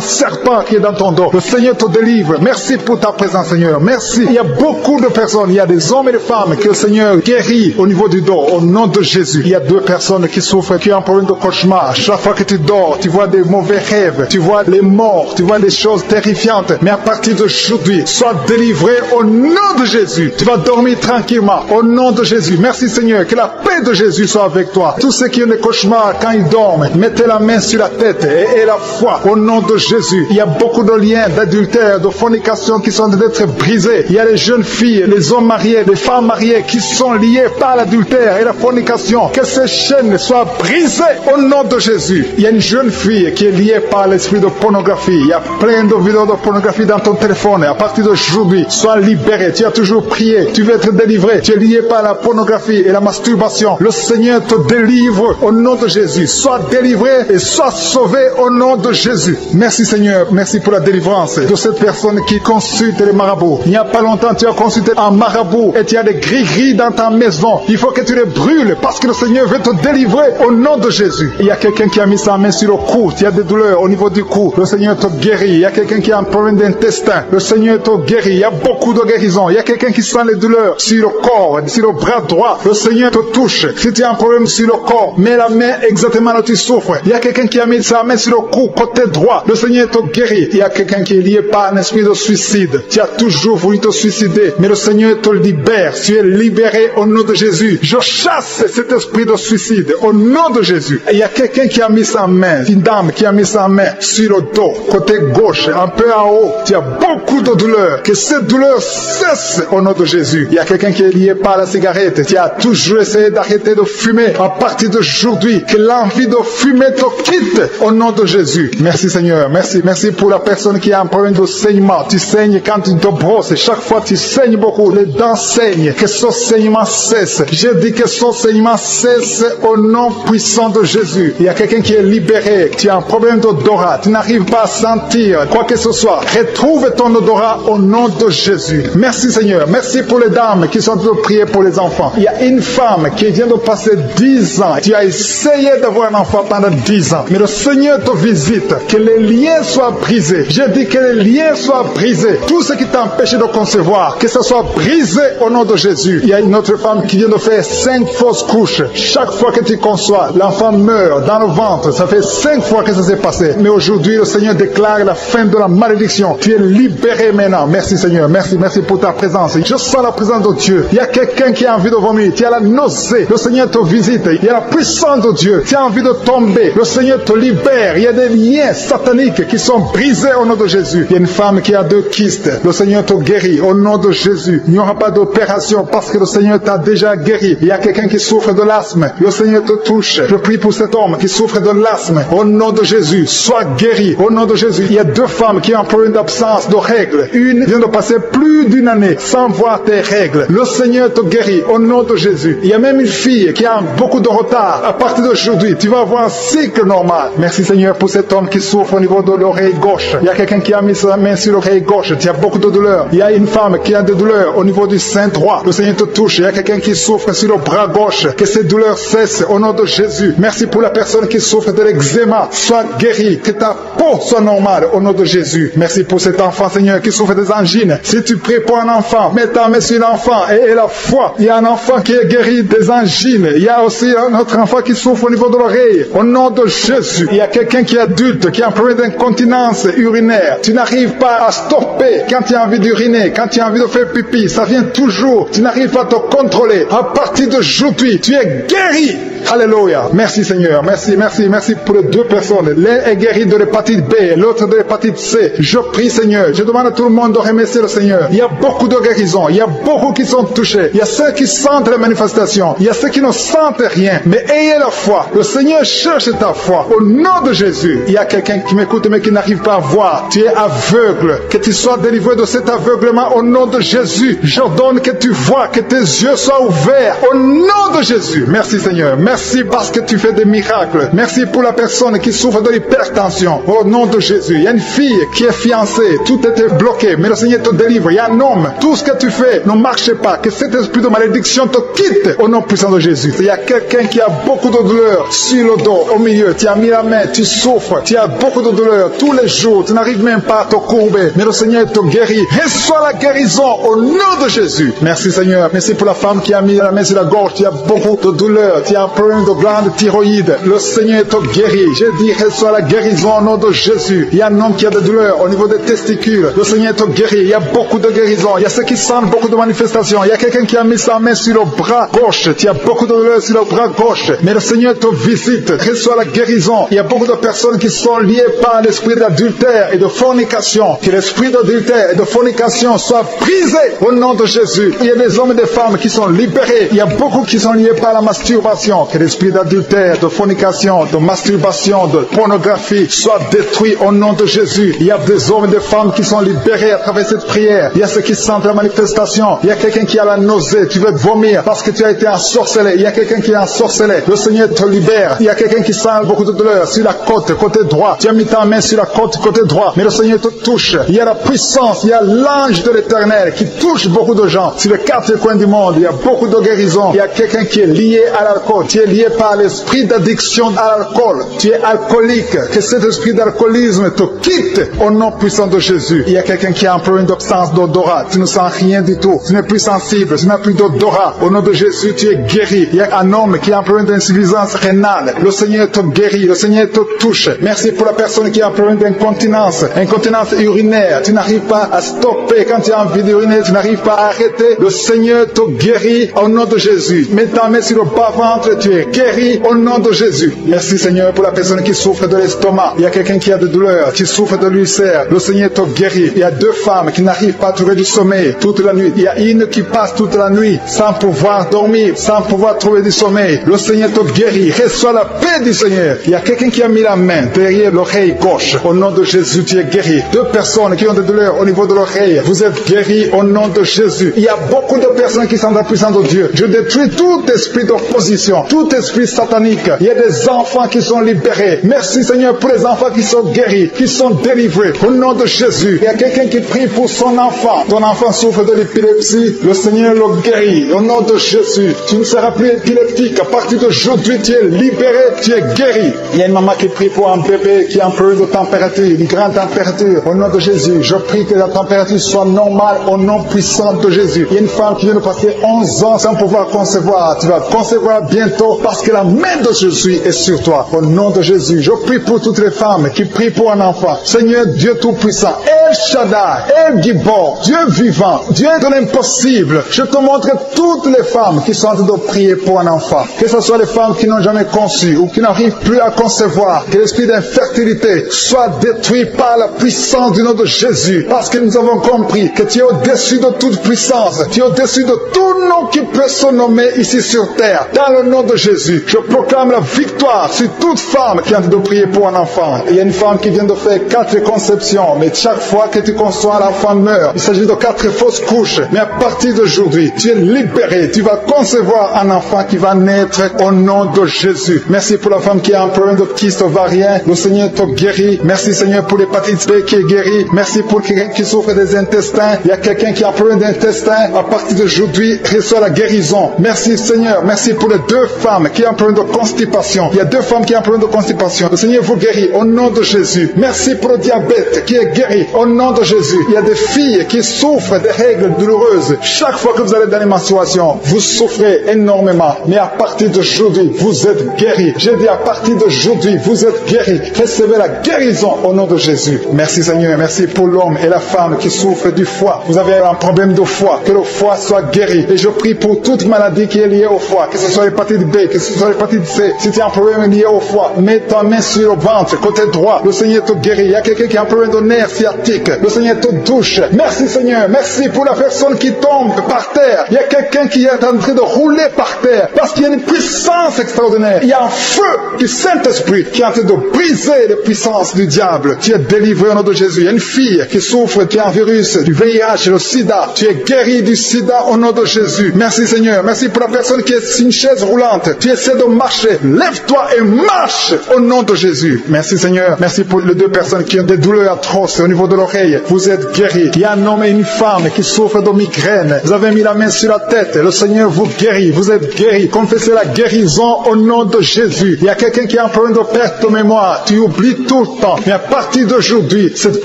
serpent qui est dans ton dos. Le Seigneur te délivre. Merci pour ta présence Seigneur. Merci. Il y a beaucoup de personnes. Il y a des hommes et des femmes que le Seigneur guérit au niveau du dos. Au nom de Jésus. Il y a 2 personnes qui souffrent, qui ont un problème de cauchemar. Chaque fois que tu dors, tu vois des mauvais rêves, tu vois les morts, tu vois des choses terrifiantes. Mais à partir d'aujourd'hui, sois délivré au nom de Jésus. Tu vas dormir tranquillement au nom de Jésus. Merci Seigneur, que la paix de Jésus soit avec toi. Tous ceux qui ont des cauchemars quand ils dorment, mettez la main sur la tête et la foi au nom de Jésus. Il y a beaucoup de liens d'adultère, de fornication qui sont en train d'être brisés. Il y a les jeunes filles, les hommes mariés, les femmes mariées qui sont liées par l'adultère et la fornication. Que ces chaînes soient brisées au nom de Jésus. Il y a une jeune fille qui est liée par l'esprit de pornographie. Il y a plein de vidéos de pornographie dans ton téléphone. À partir d'aujourd'hui, sois libéré. Tu as toujours prié. Tu veux être délivré. Tu es lié par la pornographie et la masturbation. Le Seigneur te délivre au nom de Jésus. Sois délivré et sois sauvé au nom de Jésus. Merci Seigneur. Merci pour la délivrance de cette personne qui consulte les marabouts. Il n'y a pas longtemps, tu as consulté un marabout et tu as des gris-gris dans ta maison. Il faut que tu les brûles parce que le Seigneur veut te délivrer au nom de Jésus. Il y a quelqu'un qui a mis sa main sur le cou. Tu as des douleurs au niveau du cou. Le Seigneur te guérit. Il y a quelqu'un qui a un problème d'intestin. Le Seigneur te guérit. Il y a beaucoup de guérisons. Il y a quelqu'un qui sent les douleurs sur le corps, sur le bras droit. Le Seigneur te touche. Si tu as un problème sur le corps, mets la main exactement là où tu souffres. Il y a quelqu'un qui a mis sa main sur le cou, côté droit. Le Seigneur te guérit. Il y a quelqu'un qui est lié par un esprit de suicide. Tu as toujours voulu te suicider, mais le Seigneur te libère. Tu es libéré au nom de Jésus. Je chasse cet esprit de suicide au nom de Jésus. Et il y a quelqu'un qui a mis sa main, une dame qui a mis sa main sur le dos, côté gauche, un peu en haut. Tu as beaucoup de douleurs. Que cette douleur cesse au nom de Jésus. Il y a quelqu'un qui est lié par la cigarette. Tu as toujours essayé d'arrêter de fumer. À partir d'aujourd'hui, que l'envie de fumer te quitte au nom de Jésus. Merci Seigneur. Merci. Merci pour la personne qui a un problème de saignement. Tu saignes quand tu te brosses. Chaque fois tu saignes beaucoup. Les dents saignent. Que ce saignement cesse. Je dis que ce saignement cesse au nom puissant de Jésus. Il y a quelqu'un qui est libéré. Tu as un problème d'odorat. Tu n'arrives pas à sentir quoi que ce soit. Retrouve ton odorat au nom de Jésus. Merci Seigneur. Merci pour les dames qui sont en train de prier pour les enfants. Il y a une femme qui vient de passer 10 ans. Tu as essayé d'avoir un enfant pendant 10 ans. Mais le Seigneur te visite. Que les liens soient brisés. Je dis que les liens soient brisés. Tout ce qui t'empêche de concevoir, que ce soit brisé au nom de Jésus. Il y a une autre femme qui vient de faire 5 fausses couches. Chaque fois que tu conçois, l'enfant meurt dans le ventre. Ça fait 5 fois que ça s'est passé. Mais aujourd'hui, le Seigneur déclare la fin de la malédiction. Tu es libéré maintenant. Merci Seigneur. Merci pour ta présence. Je sens la présence de Dieu. Il y a quelqu'un qui a envie de vomir. Tu as la nausée. Le Seigneur te visite. Il y a la puissance de Dieu. Tu as envie de tomber. Le Seigneur te libère. Il y a des liens sataniques qui sont brisés au nom de Jésus. Il y a une femme qui a 2 kystes. Le Seigneur te guérit au nom de Jésus. Il n'y aura pas d'opération parce que le Seigneur t'a déjà guéri. Il y a quelqu'un qui souffre de l'asthme. Le Seigneur te touche. Je prie pour cet homme qui souffre de l'asthme. Au nom de Jésus, sois guéri. Au nom de Jésus. Il y a 2 femmes qui ont un problème d'absence de règles. Une vient de passer plus d'une année sans voir tes règles. Le Seigneur te guérit au nom de Jésus. Il y a même une fille qui a beaucoup de retard. À partir d'aujourd'hui, tu vas avoir un cycle normal. Merci Seigneur pour cet homme qui souffre au niveau de l'oreille gauche. Il y a quelqu'un qui a mis sa main sur l'oreille gauche. Tu as beaucoup de douleurs. Il y a une femme qui a des douleurs au niveau du sein droit. Le Seigneur te touche. Il y a quelqu'un qui souffre sur le bras gauche. Que ces douleurs cessent au nom de Jésus. Merci pour la personne qui souffre de l'eczéma. Sois guéri. Que ta peau soit normale au nom de Jésus. Merci pour cet enfant Seigneur qui souffre des angines. Si tu pries pour un enfant, mets ta main sur l'enfant et la foi. Il y a un enfant qui est guéri des angines. Il y a aussi un autre enfant qui souffre au niveau de l'oreille. Au nom de Jésus. Il y a quelqu'un qui est adulte, qui a un problème d'incontinence urinaire. Tu n'arrives pas à stopper quand tu as envie d'uriner, quand tu as envie de faire pipi. Ça vient toujours. Tu n'arrives pas à te contrôler. À partir d'aujourd'hui, tu es guéri. Alléluia. Merci Seigneur. Merci pour les 2 personnes. L'un est guéri de l'hépatite B, l'autre de l'hépatite C. Je prie Seigneur. Je demande à tout le monde de remercier le Seigneur. Il y a beaucoup de guérisons. Il y a beaucoup qui sont touchés. Il y a ceux qui sentent les manifestations. Il y a ceux qui ne sentent rien. Mais ayez la foi. Le Seigneur cherche ta foi. Au nom de Jésus. Il y a quelqu'un qui m'écoute mais qui n'arrive pas à voir. Tu es aveugle. Que tu sois délivré de cet aveuglement au nom de Jésus. J'ordonne que tu vois, que tes yeux soient ouverts. Au nom de Jésus. Merci Seigneur. Merci parce que tu fais des miracles. Merci pour la personne qui souffre de l'hypertension. Au nom de Jésus. Il y a une fille qui est fiancée. Tout était bloqué. Mais le Seigneur te délivre. Il y a un homme. Tout ce que tu fais ne marche pas. Que cet esprit de malédiction te quitte. Au nom puissant de Jésus. Il y a quelqu'un qui a beaucoup de douleur sur le dos, au milieu. Tu as mis la main. Tu souffres. Tu as beaucoup de douleur tous les jours. Tu n'arrives même pas à te courber. Mais le Seigneur te guérit. Reçois la guérison au nom de Jésus. Merci Seigneur. Merci pour la femme qui a mis la main sur la gorge. Tu as beaucoup de douleur. Tu as un problème de glande thyroïde. Le Seigneur te guérit. J'ai dit reçois la guérison au nom de Jésus. Il y a un homme qui a des douleurs au niveau des testicules. Le Seigneur te guérit. Il y a beaucoup de guérisons. Il y a ceux qui sentent beaucoup de manifestations. Il y a quelqu'un qui a mis sa main sur le bras gauche. Tu as beaucoup de douleur sur le bras gauche. Mais le Seigneur te visite. Reçois la guérison. Il y a beaucoup de personnes qui sont liées par l'esprit d'adultère et de fornication. Que l'esprit d'adultère et de fornication soit brisé au nom de Jésus. Il y a des hommes et des femmes qui sont libérés. Il y a beaucoup qui sont liés par la masturbation. Que l'esprit d'adultère, de fornication, de masturbation, de pornographie soit détruit au nom de Jésus. Il y a des hommes et des femmes qui sont libérés à travers cette prière. Il y a ceux qui sentent la manifestation. Il y a quelqu'un qui a la nausée. Tu veux vomir parce que tu as été ensorcelé. Il y a quelqu'un qui est ensorcelé. Le Seigneur te libère. Il y a quelqu'un qui sent beaucoup de douleur sur la côte, côté droit. Tu as mis ta main sur la côte, côté droit. Mais le Seigneur te touche. Il y a la puissance. Il y a l'ange de l'Éternel qui touche beaucoup de gens. Sur les quatre coins du monde, il y a beaucoup de guérisons. Il y a quelqu'un qui est lié à l'alcool. Tu es lié par l'esprit d'addiction à l'alcool. Tu es alcoolique. Que cet esprit d'alcoolisme te quitte au nom puissant de Jésus. Il y a quelqu'un qui a un problème d'absence d'odorat. Tu ne sens rien du tout. Tu n'es plus sensible. Tu n'as plus d'odorat. Au nom de Jésus, tu es guéri. Il y a un homme qui a un problème d'insuffisance rénale. Le Seigneur te guérit. Le Seigneur te touche. Merci pour la personne qui a un problème d'incontinence. Incontinence urinaire. Tu n'arrives pas à stopper quand tu as envie d'uriner. Tu n'arrives pas à arrêter. Le Seigneur te guérit au nom de Jésus. Mets ta main sur le bas-ventre. Tu es guéri au nom de Jésus. Merci Seigneur pour la personne qui souffre de l'estomac. Il y a quelqu'un qui a de douleurs, qui souffre de l'ulcère. Le Seigneur te guérit. Il y a deux femmes qui n'arrivent pas à trouver du sommeil toute la nuit. Il y a une qui passe toute la nuit sans pouvoir dormir, sans pouvoir trouver du sommeil. Le Seigneur te guérit. Reçois la paix du Seigneur. Il y a quelqu'un qui a mis la main derrière l'oreille gauche. Au nom de Jésus, tu es guéri. Deux personnes qui ont des douleurs au niveau de l'oreille. Vous êtes guéris au nom de Jésus. Il y a beaucoup de personnes qui sont dans la puissance de Dieu. Je détruis tout esprit d'opposition, tout esprit satanique. Il y a des enfants qui sont libérés. Merci Seigneur pour les enfants qui sont guéris, qui sont délivrés. Au nom de Jésus. Il y a quelqu'un qui prie pour son enfant. Ton enfant souffre de l'épilepsie. Le Seigneur le guérit. Au nom de Jésus. Tu ne seras plus épileptique. À partir d'aujourd'hui, tu es libéré. Tu es guéri. Il y a une maman qui prie pour un bébé qui a un problème de température, une grande température. Au nom de Jésus, je prie que la température soit normale au nom puissant de Jésus. Il y a une femme qui vient de passer 11 ans sans pouvoir concevoir. Tu vas concevoir bientôt parce que la main de Jésus est sur toi. Au nom de Jésus, je prie pour toutes les femmes qui prient pour un enfant. Seigneur Dieu Tout-Puissant, El Shaddai, El Gibor, Dieu vivant, Dieu de l'impossible. Je te montre toutes les femmes qui sont en train de prier pour un enfant. Que ce soit les femmes qui n'ont jamais conçu ou qui n'arrivent plus à concevoir. Que l'esprit d'infertilité soit détruit par la puissance du nom de Jésus. Parce que nous avons compris que tu es au-dessus de toute puissance. Tu es au-dessus de tout nom qui peut se nommer ici sur terre. Dans le nom de Jésus, je proclame la victoire sur toute femme qui est en train de prier pour un enfant. Il y a une femme qui vient de faire 4 conceptions. Mais chaque fois que tu conçois, l'enfant meurt. Il s'agit de 4 fausses couches. Mais à partir d'aujourd'hui, tu es libéré. Tu vas concevoir un enfant qui va naître au nom de Jésus. Merci pour la femme qui a un problème de kyste ovarien. Le Seigneur te guérit. Merci Seigneur pour l'hépatite B qui est guérie. Merci pour quelqu'un qui souffre des intestins. Il y a quelqu'un qui a un problème d'intestin. À partir d'aujourd'hui, reçoit la guérison. Merci Seigneur. Merci pour les 2 femmes qui ont un problème de constipation. Il y a 2 femmes qui ont un problème de constipation. Le Seigneur vous guérit au nom de Jésus. Merci pour le diabète qui est guéri au nom de Jésus. Il y a des filles qui souffrent des règles douloureuses. Chaque fois que vous allez dans les menstruations, vous souffrez énormément. Mais à partir d'aujourd'hui, vous êtes guéris. J'ai dit à partir d'aujourd'hui, vous êtes guéris. Recevez la guérison au nom de Jésus. Merci Seigneur. Merci pour l'homme et la femme qui souffrent du foie. Vous avez un problème de foie. Que le foie soit guéri. Et je prie pour toute maladie qui est liée au foie. Que ce soit l'hépatite B, que ce soit l'hépatite C. Si tu as un problème lié au foie, mets ta main sur le ventre, côté droit. Le Seigneur te guérit. Il y a quelqu'un qui a un problème de nerf sciatique. Le Seigneur te touche. Merci Seigneur. Merci pour la personne qui tombe par terre. Il y a quelqu'un qui est en train de rouler par terre. Parce qu'il y a une puissance extraordinaire. Il y a un feu du Saint-Esprit qui est en train de briser les puissances du diable. Tu es délivré au nom de Jésus. Il y a une fille qui souffre, qui a un virus du VIH, le sida. Tu es guéri du sida toi au nom de Jésus. Merci Seigneur. Merci pour la personne qui est sur une chaise roulante. Tu essaies de marcher. Lève-toi et marche au nom de Jésus. Merci Seigneur. Merci pour les deux personnes qui ont des douleurs atroces au niveau de l'oreille. Vous êtes guéris. Il y a un homme et une femme qui souffrent de migraine. Vous avez mis la main sur la tête. Le Seigneur vous guérit. Vous êtes guéris. Confessez la guérison au nom de Jésus. Il y a quelqu'un qui a un problème de perte de mémoire. Tu oublies tout le temps. Mais à partir d'aujourd'hui, cette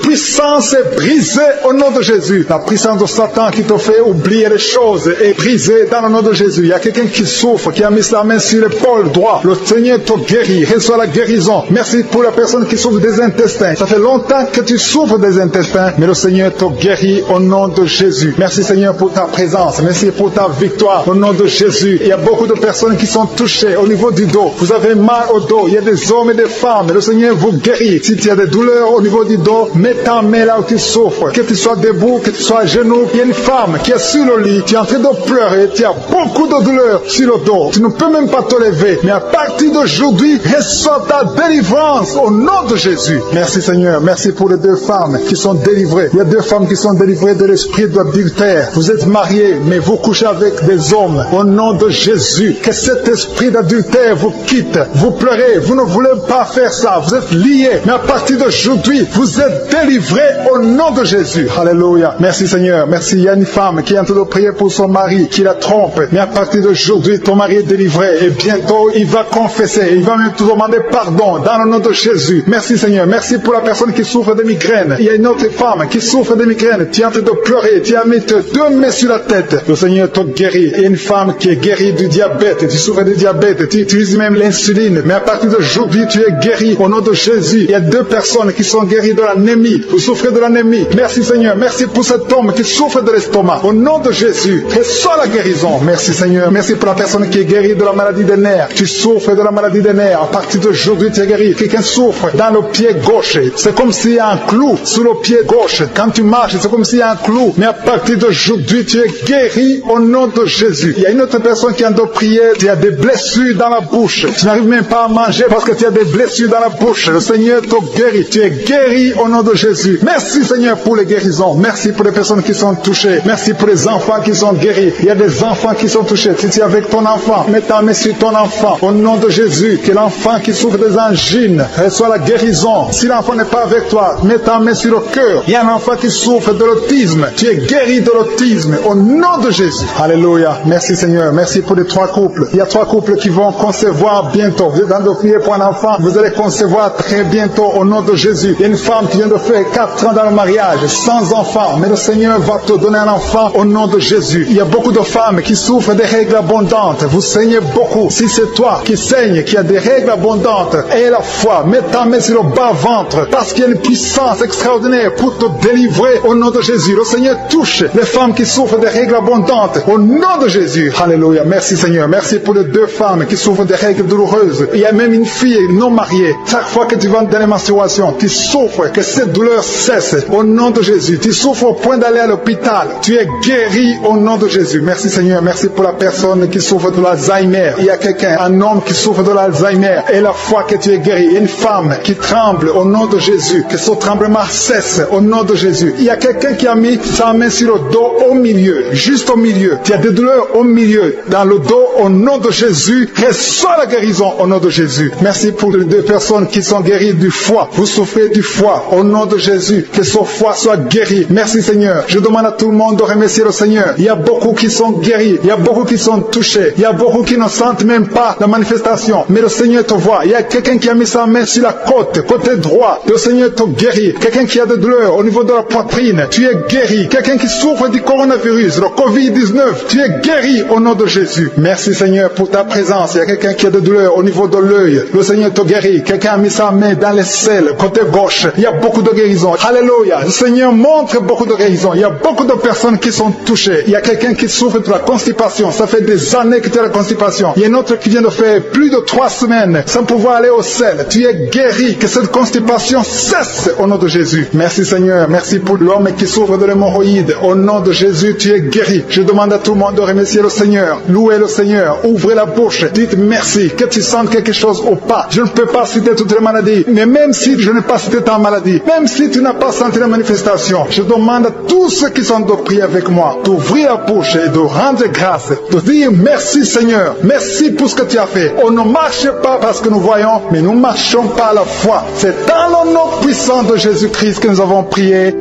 puissance est brisée au nom de Jésus. La puissance de Satan qui te fait oublier les choses est brisée dans le nom de Jésus. Il y a quelqu'un qui souffre, qui a mis sa main sur l'épaule droite. Le Seigneur te guérit. Reçois la guérison. Merci pour la personne qui souffre des intestins. Ça fait longtemps que tu souffres des intestins, mais le Seigneur te guérit au nom de Jésus. Merci Seigneur pour ta présence. Merci pour ta victoire au nom de Jésus. Il y a beaucoup de personnes qui sont touchées au niveau du dos. Vous avez mal au dos. Il y a des hommes et des femmes. Le Seigneur vous guérit. Si tu as des douleurs au niveau du dos, mets ta main là où tu souffres. Que tu sois debout, que tu sois à genoux. Il y a une femme qui est sur le lit. Tu es en train de pleurer. Tu as beaucoup de douleurs sur le dos. Tu ne peux même pas te lever. Mais à partir d'aujourd'hui, reçois ta délivrance au nom de Jésus. Merci Seigneur. Merci pour les deux femmes qui sont délivrées. Il y a deux femmes qui sont délivrées de l'esprit d'adultère. Vous êtes mariés, mais vous couchez avec des hommes. Au nom de Jésus, que cet esprit d'adultère vous quitte. Vous pleurez. Vous ne voulez pas faire ça. Vous êtes liés. Mais à partir d'aujourd'hui, vous êtes délivrés au nom de Jésus. Alléluia. Merci Seigneur. Merci. Il y a une femme qui est en train de prier pour son mari, qui la trompe. Mais à partir d'aujourd'hui, ton mari est délivré. Et bientôt, il va confesser. Il va même te demander pardon dans le nom de Jésus. Merci Seigneur. Merci pour la personne qui souffre de migraine. Il y a une autre femme qui souffre de migraine. Tu es en train de pleurer. Tu as mis deux mains sur la tête. Le Seigneur te guérit. Il y a une femme qui est guérie du diabète. Tu souffres de diabète. Tu utilises même l'insuline. Mais à partir d'aujourd'hui, tu es guéri au nom de Jésus. Il y a deux personnes qui sont guéries de l'anémie. Vous souffrez de l'anémie. Merci Seigneur. Merci pour cet homme qui souffre de l'estomac. Au nom de Jésus, reçois la guérison. Merci Seigneur. Merci pour la personne qui est guérie de la maladie des nerfs. Tu souffres de la maladie des nerfs. À partir d'aujourd'hui, tu es guéri. Quelqu'un souffre dans le pied gauche. C'est comme s'il y a un clou sur le pied gauche. Quand tu marches, c'est comme s'il y a un clou. Mais à partir d'aujourd'hui, tu es guéri au nom de Jésus. Il y a une autre personne qui est en train de prier. Tu as des blessures dans la bouche. Tu n'arrives même pas à manger parce que tu as des blessures dans la bouche. Le Seigneur te guérit. Tu es guéri au nom de Jésus. Merci Seigneur pour les guérisons. Merci pour les personnes qui sont touchées. Merci pour les enfants qui sont guéris. Il y a des enfants qui sont touchés. Si tu es avec ton enfant, mets ta main sur ton enfant. Au nom de Jésus, que l'enfant qui souffre des angines reçoit la guérison. Si l'enfant n'est pas avec toi, mets ta main sur le cœur. Il y a un enfant qui souffre de l'autisme. Tu es guéri de l'autisme. Au nom de Jésus. Alléluia. Merci Seigneur. Merci pour les 3 couples. Il y a 3 couples qui vont concevoir bientôt. Vous êtes en train de prier pour un enfant. Vous allez concevoir très bientôt au nom de Jésus. Il y a une femme qui vient de faire 4 ans dans le mariage, sans enfant. Mais le Seigneur va te donner un enfant au nom de Jésus. Il y a beaucoup de femmes qui souffrent des règles abondantes. Vous saignez beaucoup. Si c'est toi qui saigne, qui a des règles abondantes, aie la foi. Mets ta main sur le bas-ventre. Parce qu'il y a une puissance extraordinaire pour te délivrer au nom de Jésus. Le Seigneur touche les femmes qui souffrent des règles abondantes au nom de Jésus. Alléluia. Merci Seigneur. Merci pour les 2 femmes qui souffrent des règles douloureuses. Il y a même une fille non mariée. Chaque fois que tu vas dans les menstruations, tu souffres, que cette douleur cesse au nom de Jésus. Tu souffres au point d'aller à l'hôpital. Tu es guéri au nom de Jésus. Merci Seigneur. Merci pour la personne qui souffre de l'Alzheimer. Il y a quelqu'un, un homme qui souffre de l'Alzheimer. Et la foi que tu es guéri. Une femme qui tremble au nom de Jésus. Que ce tremblement cesse au nom de Jésus. Il y a quelqu'un qui a mis sa main sur le dos au milieu. Juste au milieu. Tu as des douleurs au milieu. Dans le dos au nom de Jésus. Reçois la guérison au nom de Jésus. Merci pour les 2 personnes qui sont guéries du foie. Vous souffrez du foie au nom de Jésus. Que ce foie soit guéri. Merci Seigneur. Je demande à tout le monde de remercier le Seigneur. Il y a beaucoup qui sont guéris. Il y a beaucoup qui sont touchés. Il y a beaucoup qui ne sentent même pas la manifestation. Mais le Seigneur te voit. Il y a quelqu'un qui a mis sa main sur la côte, côté droit. Le Seigneur te guérit. Quelqu'un qui a des douleurs au niveau de la poitrine. Tu es guéri. Quelqu'un qui souffre du coronavirus, le Covid-19. Tu es guéri au nom de Jésus. Merci Seigneur pour ta présence. Il y a quelqu'un qui a des douleurs au niveau de l'œil. Le Seigneur te guérit. Quelqu'un a mis sa main dans les selles, côté gauche. Il y a beaucoup de guérisons. Alléluia. Le Seigneur montre beaucoup de guérisons. Il y a beaucoup de personnes qui sont touchées. Il y a quelqu'un qui souffre de la constipation. Ça fait des années que tu as la constipation. Il y a un autre qui vient de faire plus de 3 semaines sans pouvoir aller au sel. Tu es guéri. Que cette constipation cesse au nom de Jésus. Merci Seigneur. Merci pour l'homme qui souffre de l'hémorroïde. Au nom de Jésus, tu es guéri. Je demande à tout le monde de remercier le Seigneur. Louez le Seigneur. Ouvrez la bouche. Dites merci. Que tu sentes quelque chose ou pas. Je ne peux pas citer toutes les maladies. Mais même si je n'ai pas cité ta maladie, même si tu n'as pas senti la manifestation, je demande à tous ceux qui sont de prier avec moi d'ouvrir d'ouvrir la bouche et de rendre grâce, de dire merci Seigneur, merci pour ce que tu as fait. On ne marche pas parce que nous voyons, mais nous marchons par la foi. C'est dans le nom puissant de Jésus-Christ que nous avons prié.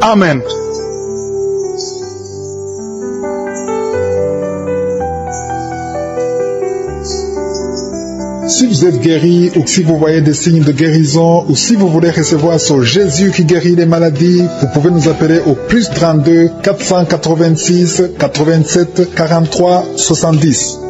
Amen. Si vous êtes guéri ou si vous voyez des signes de guérison ou si vous voulez recevoir sur Jésus qui guérit les maladies, vous pouvez nous appeler au +32 486 87 43 70.